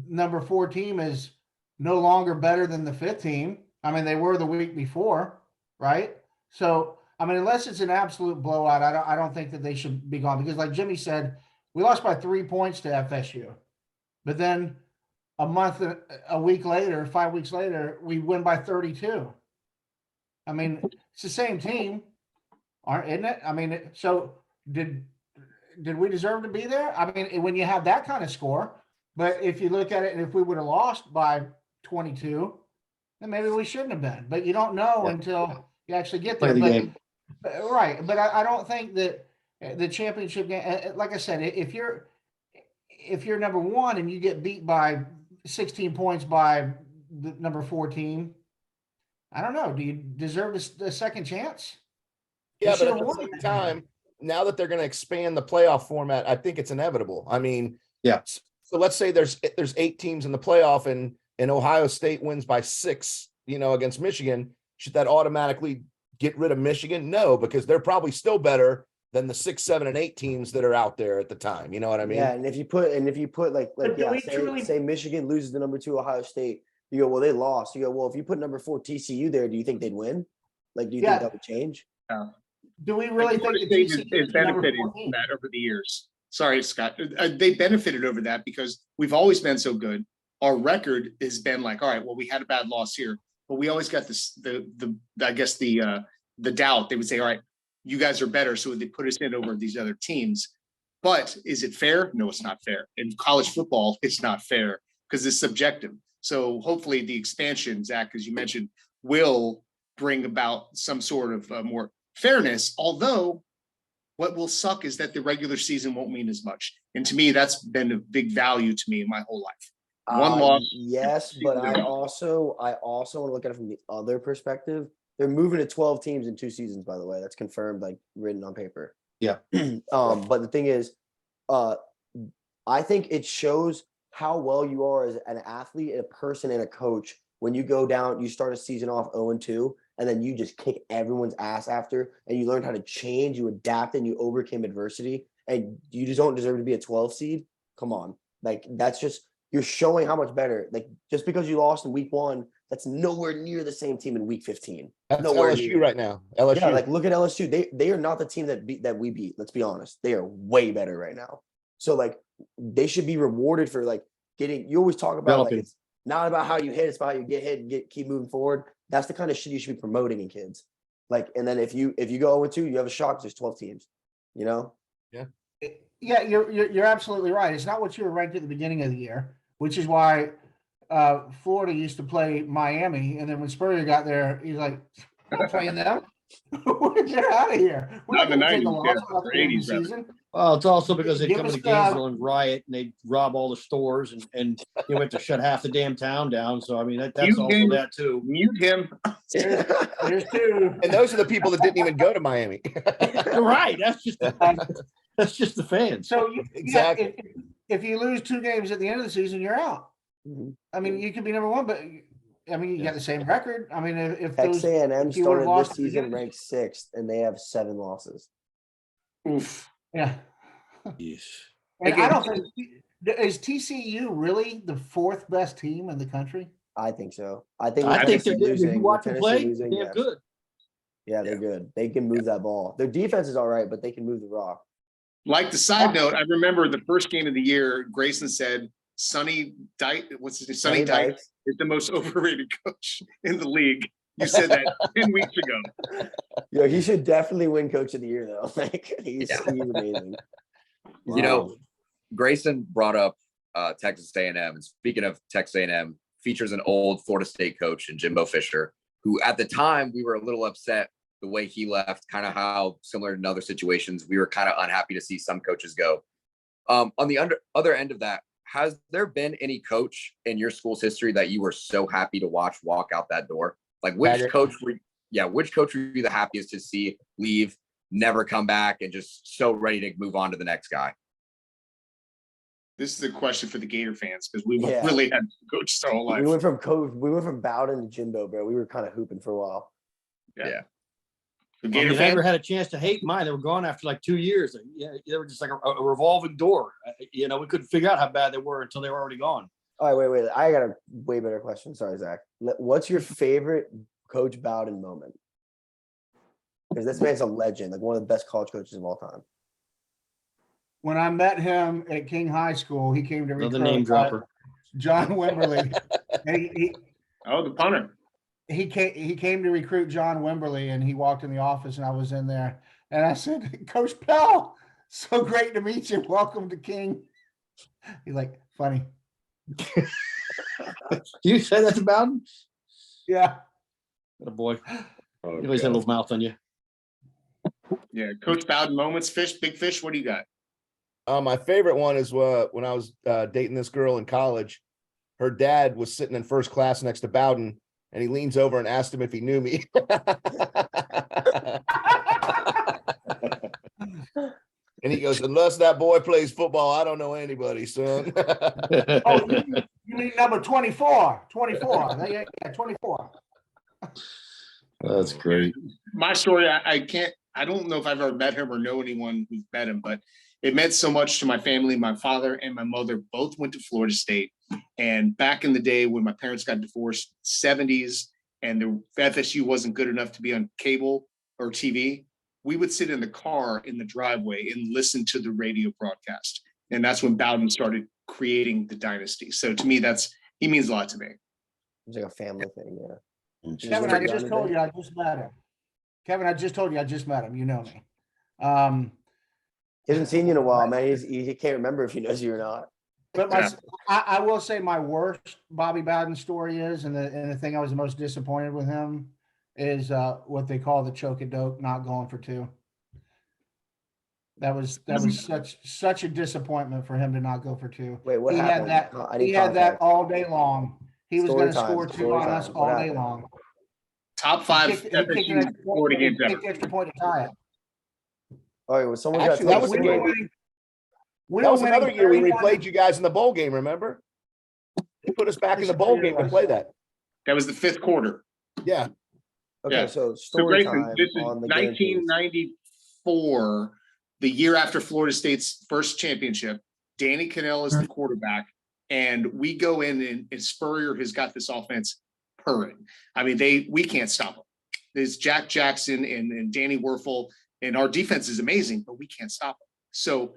number 4 team is no longer better than the 5th team. I mean, they were the week before, right? So, I mean, unless it's an absolute blowout, I don't think that they should be gone, because like Jimmy said, we lost by 3 points to FSU, but then a week later, 5 weeks later, we win by 32. I mean, it's the same team, isn't it? I mean, so did we deserve to be there? I mean, when you have that kind of score, but if you look at it, and if we would have lost by 22, then maybe we shouldn't have been. But you don't know until you actually get there. Play the game. Right. But I don't think that the championship game, like I said, if you're number 1 and you get beat by 16 points by the number 4 team, I don't know. Do you deserve a second chance? Yeah, You but should at have the won same that time, now that they're going to expand the playoff format, I think it's inevitable. I mean, Yeah. So let's say there's 8 teams in the playoff, and Ohio State wins by 6, against Michigan. Should that automatically get rid of Michigan? No, because they're probably still better than the 6, 7, and 8 teams that are out there at the time. You know what I mean? Yeah, and if you put like But do yeah, we truly- say Michigan loses to number 2 Ohio State, you go, well, they lost. You go, well, if you put number 4 TCU there, do you think they'd win? Like, do you Yeah. think that would change? Do we really Florida think the State TCU has is the number benefited 4 team? that over the years. Sorry, Scott. They benefited over that because we've always been so good. Our record has been like, all right, well, we had a bad loss here, but we always got this the doubt. They would say, all right, you guys are better, so they put us in over these other teams. But is it fair? No, it's not fair. In college football, it's not fair because it's subjective. So hopefully the expansion, Zach, as you mentioned, will bring about some sort of more fairness, although what will suck is that the regular season won't mean as much. And to me, that's been a big value to me in my whole life. One loss. Yes, but I also want to look at it from the other perspective. They're moving to 12 teams in 2 seasons, by the way. That's confirmed, like written on paper. Yeah. But the thing is, I think it shows how well you are as an athlete, a person, and a coach when you go down, you start a season off 0-2, and then you just kick everyone's ass after, and you learn how to change, you adapt, and you overcame adversity, and you just don't deserve to be a 12 seed. Come on. Like, that's just, you're showing how much better. Like, just because you lost in week 1, that's nowhere near the same team in week 15. That's Nowhere LSU near. right now. LSU. Yeah, like look at LSU. They are not the team that we beat. Let's be honest. They are way better right now. So like they should be rewarded for like getting. You always talk about like it's not about how you hit, it's about how you get hit and keep moving forward. That's the kind of shit you should be promoting in kids. Like, and then if you go 0-2, you have a shot because there's 12 teams. You know? Yeah, you're absolutely right. It's not what you were ranked at the beginning of the year, which is why Florida used to play Miami, and then when Spurrier got there, he's like, "I'm not playing them. Get out of here. We're not Not in going the to take a 90s, loss yeah, at the or end of 80s the rather. season." Well, it's also because they Give come us, into Gainesville and riot and they rob all the stores and you know, have to shut half the damn town down. So I mean, that's also You- that too. Mute him. There's two. And those are the people that didn't even go to Miami. Right. That's just the fans. So you, Exactly. if you lose 2 games at the end of the season, you're out. Mhm. I mean, you could be number 1, but I mean, you got the same record. I mean, if Texas those, A&M if you would've started lost this at the season end- ranked 6th, and they have 7 losses. Oof. yeah. Yes. And I Again- don't think is TCU really the 4th best team in the country? I think so. I think. I with think Tennessee they're good. If you losing- watch with them Tennessee play, losing, damn yes. good. Yeah, they're good. They can move that ball. Their defense is all right, but they can move the rock. Like the side note, I remember the first game of the year, Grayson said, Sonny Dykes, what's his name? Sonny Dykes is the most overrated coach in the league. You said that 10 weeks ago. Yo, he should definitely win Coach of the Year though. Like he's amazing. You know, Grayson brought up Texas A&M, and speaking of Texas A&M, features an old Florida State coach in Jimbo Fisher, who at the time we were a little upset the way he left, kind of how similar in other situations, we were kind of unhappy to see some coaches go. On the other end of that, has there been any coach in your school's history that you were so happy to watch walk out that door? Like which coach were you the happiest to see leave, never come back, and just so ready to move on to the next guy? This is a question for the Gator fans because we've Yeah. really had coaches our whole life. We went from Bowden to Jimbo, bro. We were kind of hooping for a while. The I Gator mean, I fans, never had a chance to hate mine. They were gone after like 2 years. Yeah, they were just like a revolving door. You know, we couldn't figure out how bad they were until they were already gone. All right, wait. I got a way better question. Sorry, Zach. What's your favorite Coach Bowden moment? Because this man's a legend, like one of the best college coaches of all time. When I met him at King High School, he came to Another recruit name dropper. John Wimberly. And the punter. he came to recruit John Wimberly, and he walked in the office, and I was in there, and I said, "Coach Pell, so great to meet you. Welcome to King." He's like, "Funny." You said that's about him? Yeah. What a boy. You always had a little mouth on you. Yeah, Coach Bowden moments. Big fish. What do you got? My favorite one is when I was dating this girl in college. Her dad was sitting in first class next to Bowden, and he leans over and asked him if he knew me. And he goes, "Unless that boy plays football, I don't know anybody, son." Oh, you mean number 24? 24. Yeah, 24. That's great. My story, I don't know if I've ever met him or know anyone who's met him, but it meant so much to my family. My father and my mother both went to Florida State. And back in the day when my parents got divorced, 70s, and the FSU wasn't good enough to be on cable or TV, we would sit in the car in the driveway and listen to the radio broadcast. And that's when Bowden started creating the dynasty. So to me, he means a lot to me. It's like a family thing, yeah. Kevin, I just told you I just met him. Kevin, I just told you I just met him. You know me. He hasn't seen you in a while, man. He can't remember if he knows you or not. But Yeah. I will say my worst Bobby Bowden story is, and the thing I was the most disappointed with him is what they call the choke-a-doke, not going for 2. That was such a disappointment for him to not go for 2. Wait, what He happened? had that. I need He had that context. all day long. He was Story going to time, score 2 story on us time. all What day happened? long. Top He 5 kicked an FSU extra Florida point, games he ever. kicked the extra point to tie it. All right, well, someone got to Actually, tell that the was story. That was another year we 31 replayed you guys in the bowl game, remember? They put us back in the bowl game to play that. That was the 5th quarter. Yeah. Okay, Yeah. so So story Grayson, time this is on the game piece. 1994, the year after Florida State's first championship. Danny Cannell is the quarterback, and we go in and Spurrier has got this offense purring. I mean, we can't stop them. There's Jack Jackson and Danny Werfel, and our defense is amazing, but we can't stop them. So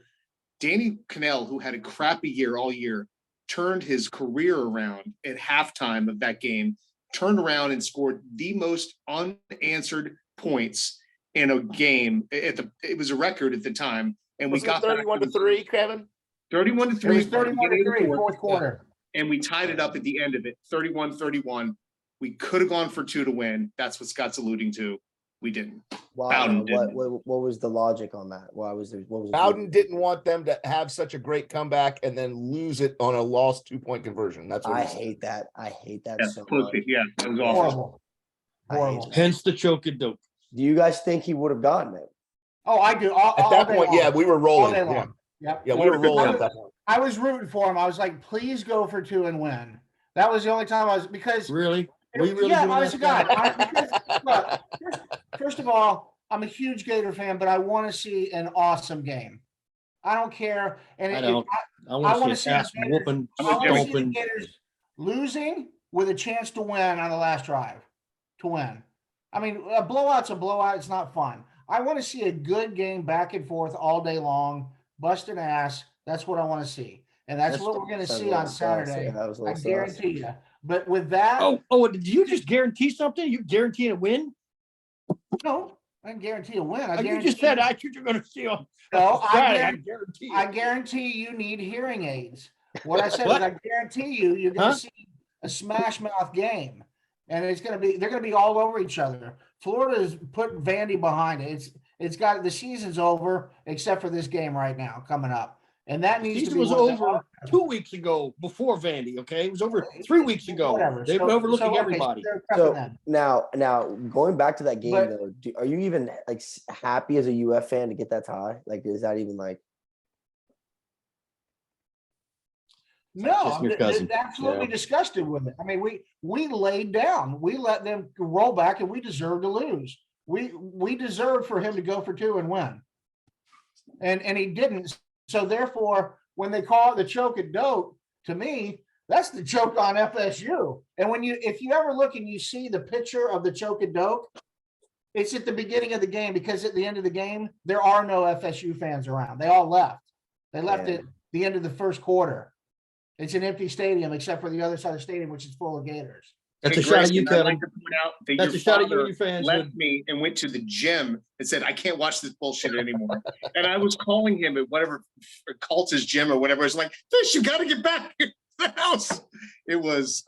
Danny Cannell, who had a crappy year all year, turned his career around at halftime of that game, turned around and scored the most unanswered points in a game. It was a record at the time, and we Was it got back 31-3, Kevin? 31-3. It was 31-3, fourth quarter. And we tied it up at the end of it, 31-31. We could have gone for 2 to win. That's what Scott's alluding to. We didn't. Why? Bowden didn't. What was the logic on that? Why was there? What was the Bowden reason? didn't want them to have such a great comeback and then lose it on a lost 2-point conversion. That's what I he said. hate that. I hate that Yeah, so much. pussy. Yeah, it was awful. Horrible. I hate Horrible. that. Hence the choke and dope. Do you guys think he would have gotten it? Oh, I do. All At that day point, long. yeah, we were All rolling. day Yeah, long. Yep. yeah, we were rolling I at that point. I was rooting for him. I was like, please go for 2 and win. That was the only time I was, because Really? We really yeah, doing honest to that, God. Scott? Look, first of all, I'm a huge Gator fan, but I want to see an awesome game. I don't care. And I don't. I I want wanna to see see ass the Gators- whooping, I want to see the stomping. Gators losing with a chance to win on the last drive to win. I mean, a blowout's a blowout. It's not fun. I want to see a good game back and forth all day long, busting ass. That's what I want to see. And that's That's- what we're going to Sounds see a on little sus. Saturday. Yeah, that was a I little sus. guarantee you. But with that, Did you just guarantee something? You guaranteeing a win? no, I didn't guarantee a win. I You guarantee just said that's what you're going to see on No, Friday. guarantee, I guarantee. I guarantee you need hearing aids. What I said What? is I guarantee you're going to Huh? see a smash mouth game. And they're going to be all over each other. Florida's put Vandy behind it. It's got, the season's over except for this game right now coming up. And that needs to Season be was what they over are. 2 weeks ago before Vandy. Okay, it was over 3 weeks ago. Whatever. They've So- been overlooking so, okay, so everybody. they're prepping So them. now going back to that game But- though, are you even like happy as a UF fan to get that tie? Like, is that even like? No, Just your I'm cousin. absolutely disgusted with it. I mean, we laid down. We let them roll back, and we deserved to lose. We deserved for him to go for 2 and win, and he didn't. So therefore, when they call it the choke at dope, to me, that's the choke on FSU. And if you ever look and you see the picture of the choke at dope, it's at the beginning of the game, because at the end of the game there are no FSU fans around. They all left. They left Yeah. at the end of the first quarter. It's an empty stadium except for the other side of the stadium, which is full of Gators. That's Hey, a shot at you, Grayson, I'd Kevin. like to point out that That's your a shot at you father and your fans. left me and went to the gym and said, I can't watch this bullshit anymore. And I was calling him at whatever Cult's gym or whatever. It's like, Fish, you got to get back to the house. It was,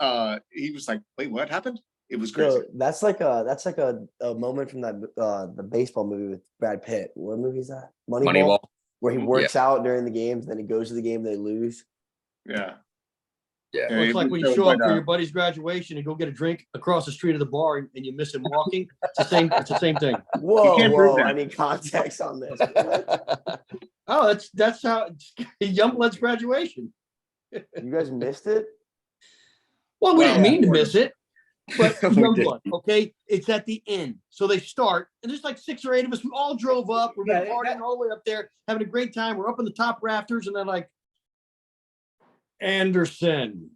he was like, wait, what happened? It was crazy. So that's like a moment from that the baseball movie with Brad Pitt. What movie is that? Moneyball. Where he Yeah. works out during the games, then he goes to the game, they lose. Yeah. Yeah. Well, it's it like was when you so show up good, for your buddy's graduation and go get a drink across the street of the bar and you miss him walking. It's the same. It's the same thing. Whoa, can't prove that. I need context on this. What? Oh, that's how Youngblood's graduation. You guys missed it? Well, we didn't Well, mean to miss it, but We did. Youngblood. Okay, it's at the end, so they start, and there's like 6 or 8 of us. We all drove up. We're Yeah, partying all the way up there, having a great time. We're up in the top rafters, and they're like, Anderson.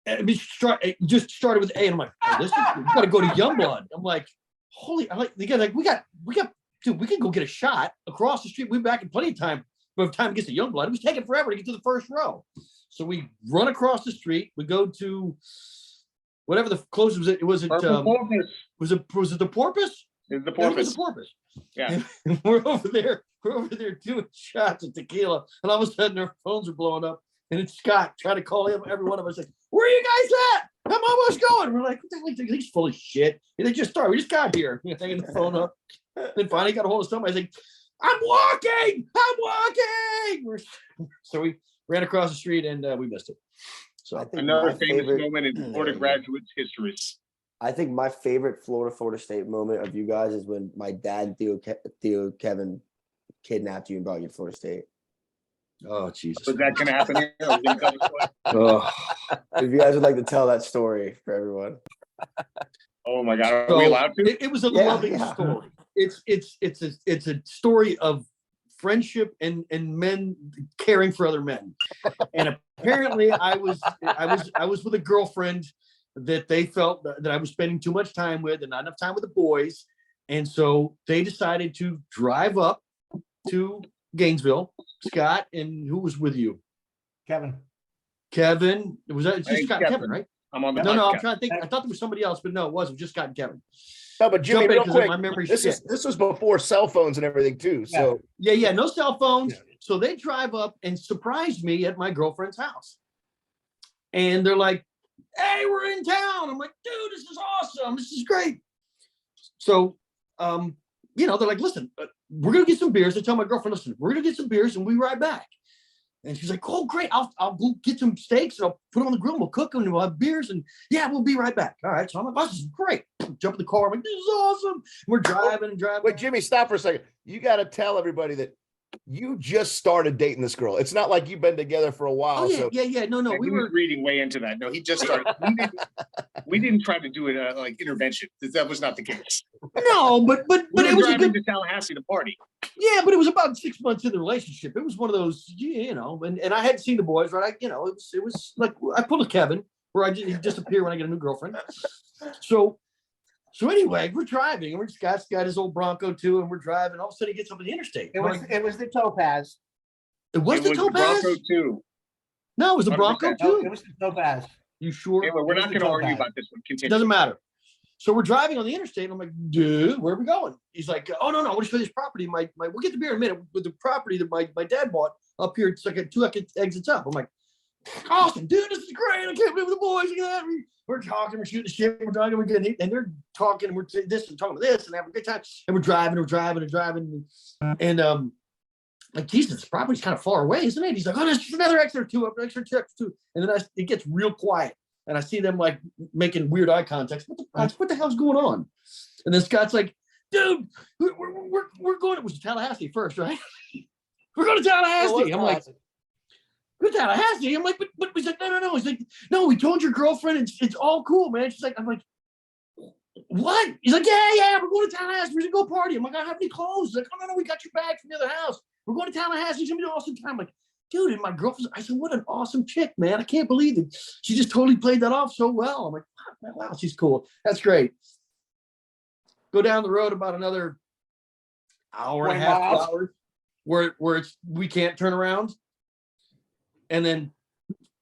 And it just started with A, and I'm like, oh, we got to go to Youngblood. I'm like, holy, we got, dude, we can go get a shot across the street. We're back in plenty of time. By the time it gets to Youngblood, it was taking forever to get to the first row. So we run across the street. We go to whatever the closest was. It wasn't. Was it the Porpoise? It's the Yeah, it was porpoise. the Porpoise. Yeah. And we're over there. We're over there doing shots of tequila, and all of a sudden our phones are blowing up. And it's Scott trying to call him. Every one of us like, "Where are you guys at? I'm almost going." We're like, "What the hell? He's full of shit." And they just started. We just got here. Hanging the phone up. Then finally got a hold of somebody. He's like, I'm walking. So we ran across the street and we missed it. So I think Another my famous favorite- moment in Florida Yeah. graduates history. I think my favorite Florida State moment of you guys is when my dad and Kevin kidnapped you and brought you to Florida State. oh Jesus. Was that going to happen here? Or was it gonna come? Oh. If you guys would like to tell that story for everyone. Oh my God. Are So, we allowed to? It was a Yeah, loving yeah. story. It's a story of friendship and men caring for other men. And apparently I was with a girlfriend that they felt that I was spending too much time with and not enough time with the boys. And so they decided to drive up to Gainesville. Scott, and who was with you? Kevin. Kevin. Was that I just think Scott and Kevin. Kevin, right? I'm on the No, I'm podcast. trying to think. I thought there was somebody else, but no, it wasn't. Just Scott and Kevin. No, but Jimmy, Jump in, real 'cause quick, my memory's this shit. was before cell phones and everything too. So Yeah, no cell phones. Yeah. So they drive up and surprise me at my girlfriend's house. And they're like, "Hey, we're in town." I'm like, "Dude, this is awesome. This is great." So, they're like, listen, we're gonna get some beers. I tell my girlfriend, listen, we're gonna get some beers and we ride back. And she's like, oh, great. I'll go get some steaks and I'll put them on the grill and we'll cook them and we'll have beers and yeah, we'll be right back. All right. So I'm like, this is great. Jump in the car. I'm like, this is awesome. We're driving and driving. Wait, Jimmy, stop for a second. You got to tell everybody that you just started dating this girl. It's not like you've been together for a while. Oh, yeah, So yeah. No, And we he were. was reading way into that. No, he just started. We didn't try to do it like intervention. That was not the case. No, but We it were was a driving good. to Tallahassee to party. Yeah, but it was about 6 months in the relationship. It was one of those, and I hadn't seen the boys, right? It was like I pulled a Kevin where I just disappear when I get a new girlfriend. So anyway, we're driving and Scott's got his old Bronco too, and we're driving. All of a sudden he gets up in the interstate. It was the Topaz. It was the Topaz? Bronco too. No, it was the 100%. Bronco No, too. it was the Topaz. You sure? Anyway, we're It was not the going to argue Topaz. about this one. It Continue. doesn't matter. So we're driving on the interstate. And I'm like, dude, where are we going? He's like, oh no, I want to show you this property. We'll get the beer in a minute with the property that my dad bought up here. It's like two exits up. I'm like, awesome, dude, this is great. I can't believe the boys. Look at that. We're talking, we're shooting shit, we're talking, we're getting, and they're talking, and we're this and talking this and having a good time. And we're driving. And like, Jesus, this property's kind of far away, isn't it? He's like, oh, there's just another extra two up, extra two. And then it gets real quiet. And I see them like making weird eye contacts. What the hell's going on? And then Scott's like, dude, we're going, it was Tallahassee first, right? We're going to Tallahassee. I'm like, we're to Tallahassee. I'm like, but he's like, no. He's like, no, we told your girlfriend it's all cool, man. She's like, I'm like, what? He's like, yeah, we're going to Tallahassee. We're gonna go party. I'm like, I don't have any clothes. He's like, oh, no, we got your bag from the other house. We're going to Tallahassee. It's gonna be an awesome time. I'm like, dude, and my girlfriend, I said, what an awesome chick, man. I can't believe it. She just totally played that off so well. I'm like, wow, she's cool. That's great. Go down the road about another hour and a half, 2 miles. hours, where we can't turn around. And then,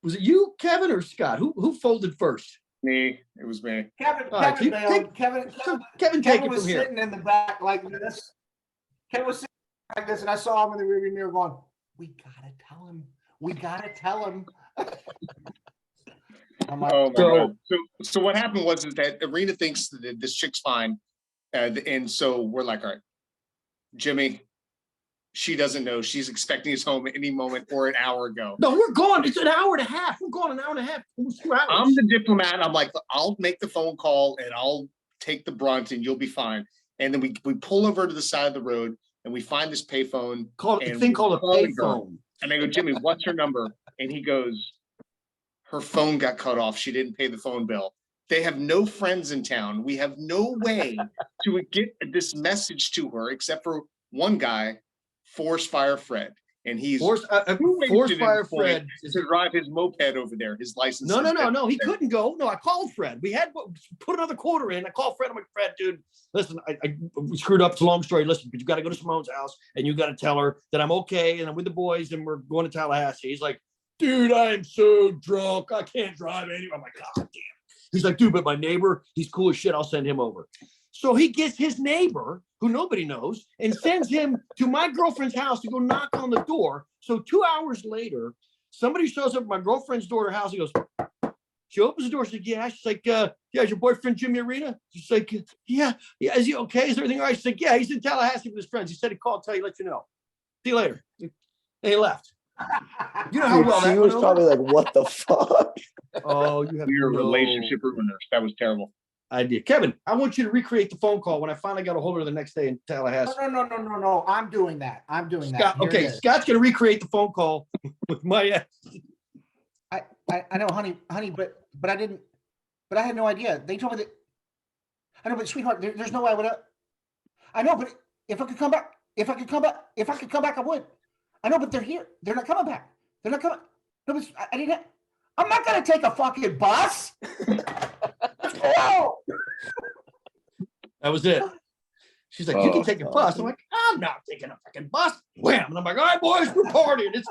was it you, Kevin, or Scott? Who folded first? Me. It was me. Kevin, All right, Kevin, so bailed. Kevin, So Kevin, take Kevin it was from here. sitting in the back like this. Kevin was sitting like this, and I saw him in the rearview mirror going, we gotta tell him. We gotta tell him. I'm like, Oh my So- God. So what happened was is that Arena thinks that this chick's fine. And so we're like, all right, Jimmy, she doesn't know. She's expecting us home any moment or an hour ago. No, we're gone. It's an hour and a half. We're gone an hour and a half. Almost 2 hours. I'm the diplomat. I'm like, I'll make the phone call and I'll take the brunt and you'll be fine. And then we pull over to the side of the road and we find this payphone. Called a and thing called a we're calling her. payphone. And I go, Jimmy, what's her number? And he goes, her phone got cut off. She didn't pay the phone bill. They have no friends in town. We have no way to get this message to her except for one guy, Forest Fire Fred. And he's Force wasted Fire at the point Fred. to drive his moped over there, his license. No. He couldn't go. No, I called Fred. We had put another quarter in. I called Fred. I'm like, Fred, dude, listen, I screwed up. It's a long story. Listen, but you got to go to Simone's house and you got to tell her that I'm okay and I'm with the boys and we're going to Tallahassee. He's like, dude, I am so drunk. I can't drive anywhere. I'm like, God damn. He's like, dude, but my neighbor, he's cool as shit. I'll send him over. So he gets his neighbor, who nobody knows, and sends him to my girlfriend's house to go knock on the door. So 2 hours later, somebody shows up at my girlfriend's door at her house. He goes, she opens the door. She's like, yeah. She's like, yeah, is your boyfriend Jimmy Arena? She's like, yeah. Is he okay? Is everything all right? She's like, yeah, he's in Tallahassee with his friends. He said he called, tell you, let you know. See you later. And he left. You know how Dude, well she that was went probably over? like, what the fuck? Oh, you have Your no relationship ruiners. That was terrible. idea. Kevin, I want you to recreate the phone call when I finally got a hold of her the next day in Tallahassee. No. I'm doing that. I'm doing that. Scott, Here it okay, is. Scott's gonna recreate the phone call with my ex. I know, honey, but I didn't, but I had no idea. They told me that. I know, but sweetheart, there's no way I would. I know, but if I could come back, I would. I know, but they're here. They're not coming back. They're not coming. No, but I didn't. I'm not gonna take a fucking bus. No. That was it. She's like, you can take a bus. I'm like, I'm not taking a fucking bus. Wham! And I'm like, all right, boys, we're partying.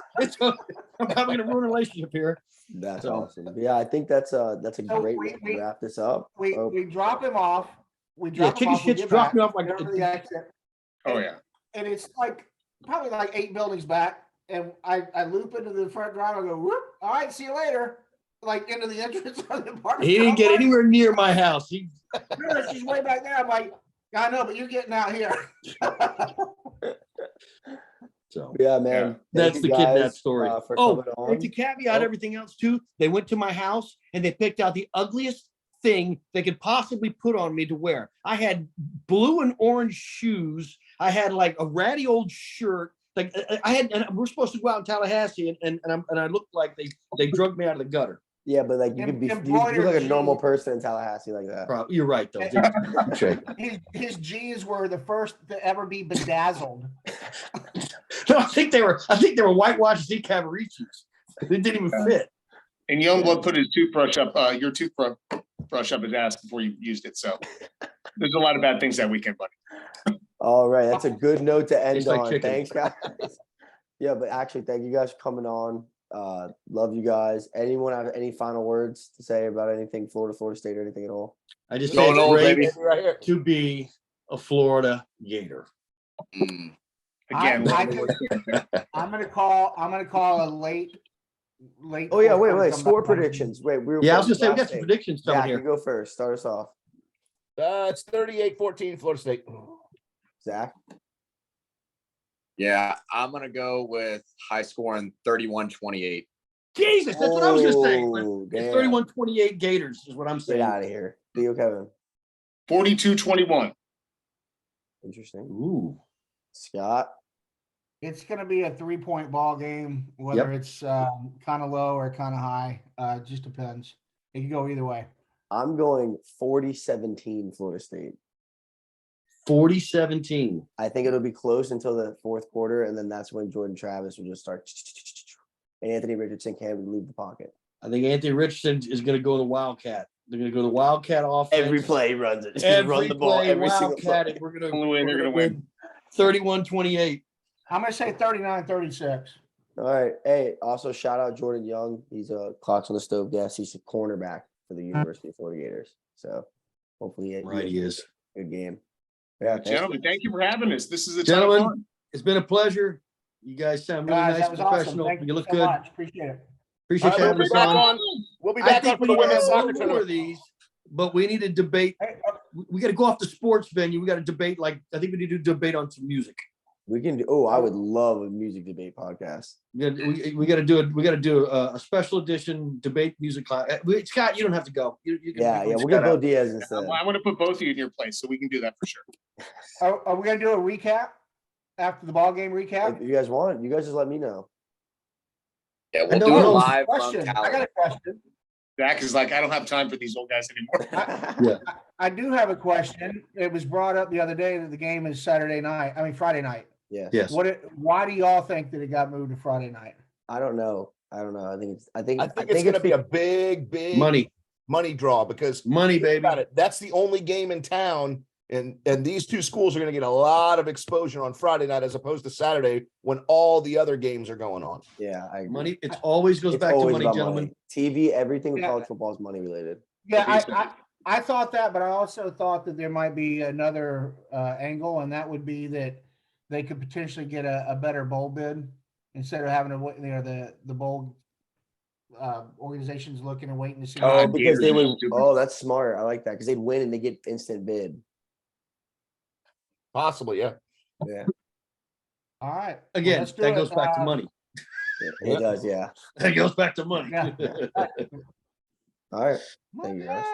I'm having a ruined relationship here. That's So- awesome. Yeah, I think that's a So great we- way to wrap this up. We Oh, we drop him off. We Yeah, drop him chicken off. we shits get dropped back, me off like get over the exit, Oh, yeah. and it's like probably like 8 buildings back. And I loop into the front drive. I go, whoop, all right, see you later. Like into the entrance of the apartment. He didn't get complex. anywhere near my house. No, she's way back there. I'm like, I know, but you're getting out here. So Yeah, man. that's Thank the you kidnap guys, story. for Oh, coming and to on. caveat Oh. everything else too, they went to my house and they picked out the ugliest thing they could possibly put on me to wear. I had blue and orange shoes. I had like a ratty old shirt. Like I had, and we're supposed to go out in Tallahassee, and I looked like they drugged me out of the gutter. Yeah, but like you could be, you look like a Embroidered normal jeans. person in Tallahassee like that. Bro, you're right though. Okay. His jeans were the first to ever be bedazzled. No, I think they were whitewashed Z Cavaricis. They didn't even fit. And Youngblood put his toothbrush up, your toothbrush up his ass before you used it. So there's a lot of bad things that weekend, buddy. All right, that's a good note to end Tastes like on. chicken. Thanks, guys. Yeah, but actually, thank you guys for coming on. Love you guys. Anyone have any final words to say about anything Florida State or anything at all? I just Going say it's old, great baby. Right here. to be a Florida Gator. Mm. Again, I'm gonna call a late. Oh yeah, fourth wait, quarter score comeback. predictions. Wait, we were. Yeah, I was gonna say we last got some thing. predictions coming Zach, you here. go first. Start us off. It's 38-14 Florida State. Zach. Yeah, I'm gonna go with high scoring 31-28. Jesus, that's what I was gonna say. Oh, It's damn. 31-28 Gators is what I'm Get saying. out of here. Theo Kevin. 42-21. Interesting. Ooh. Scott. It's gonna be a 3-point ball game, whether it's kind of low or kind of high. It just depends. It can go either way. I'm going 40-17 Florida State. 40-17. I think it'll be close until the fourth quarter, and then that's when Jordan Travis will just start. And Anthony Richardson can't leave the pocket. I think Anthony Richardson is gonna go to Wildcat. They're gonna go to Wildcat offense. Every play he runs it. Just Every run the ball play, every single Wildcat, play. and we're gonna Only way they're gonna win. 31-28. I'm gonna say 39-36. All right. Hey, also shout out Jordan Young. He's a Clocks on the Stove guest. He's a cornerback for the University of Florida Gators. So hopefully Right, he is. good game. Yeah, thanks. Gentlemen, thank you for having us. This is a ton of Gentlemen, fun. it's been a pleasure. You guys sound really Guys, nice that and was awesome. professional. Thank You look so good. much. Appreciate it. Appreciate All you right, having us on. We'll be I back on think for we the need to women's have soccer one more tournament. of these, but we need to debate. Hey, We got to go off the sports venue. We got to debate. Like I think we need to debate on some music. We can do. Oh, I would love a music debate podcast. We got to do it. We got to do a special edition debate music class. Scott, you don't have to go. You can Yeah, you yeah. can We'll get Scott Bill out. Diaz instead. I want to put both of you in your place, so we can do that for sure. are we gonna do a recap after the ball game recap? If you guys want, you guys just let me know. Yeah, I we'll know do it I have a live from question. I got Cali. a question. Zach is like, I don't have time for these old guys anymore. I do have a question. It was brought up the other day that the game is Friday night. Yes. Yes. Why do y'all think that it got moved to Friday night? I don't know. I think I think it's going to be a big money draw because Money, think baby. about it. That's the only game in town. And these two schools are going to get a lot of exposure on Friday night as opposed to Saturday when all the other games are going on. Yeah, I agree. Money. It always goes It's back to always money, about gentlemen. money. TV, everything with Yeah. college football is money related. Yeah, I thought that, but I also thought that there might be another angle, and that would be that they could potentially get a better bowl bid instead of having to, the bowl organizations looking and waiting to see. Oh, Yeah, because they would. super. Oh, that's smart. I like that because they'd win and they get instant bid. Possibly, yeah. Yeah, All right. Well, Again, let's do that it. goes back to money. it does. Yeah. That goes back to money. Yeah. All right. Thank you, guys.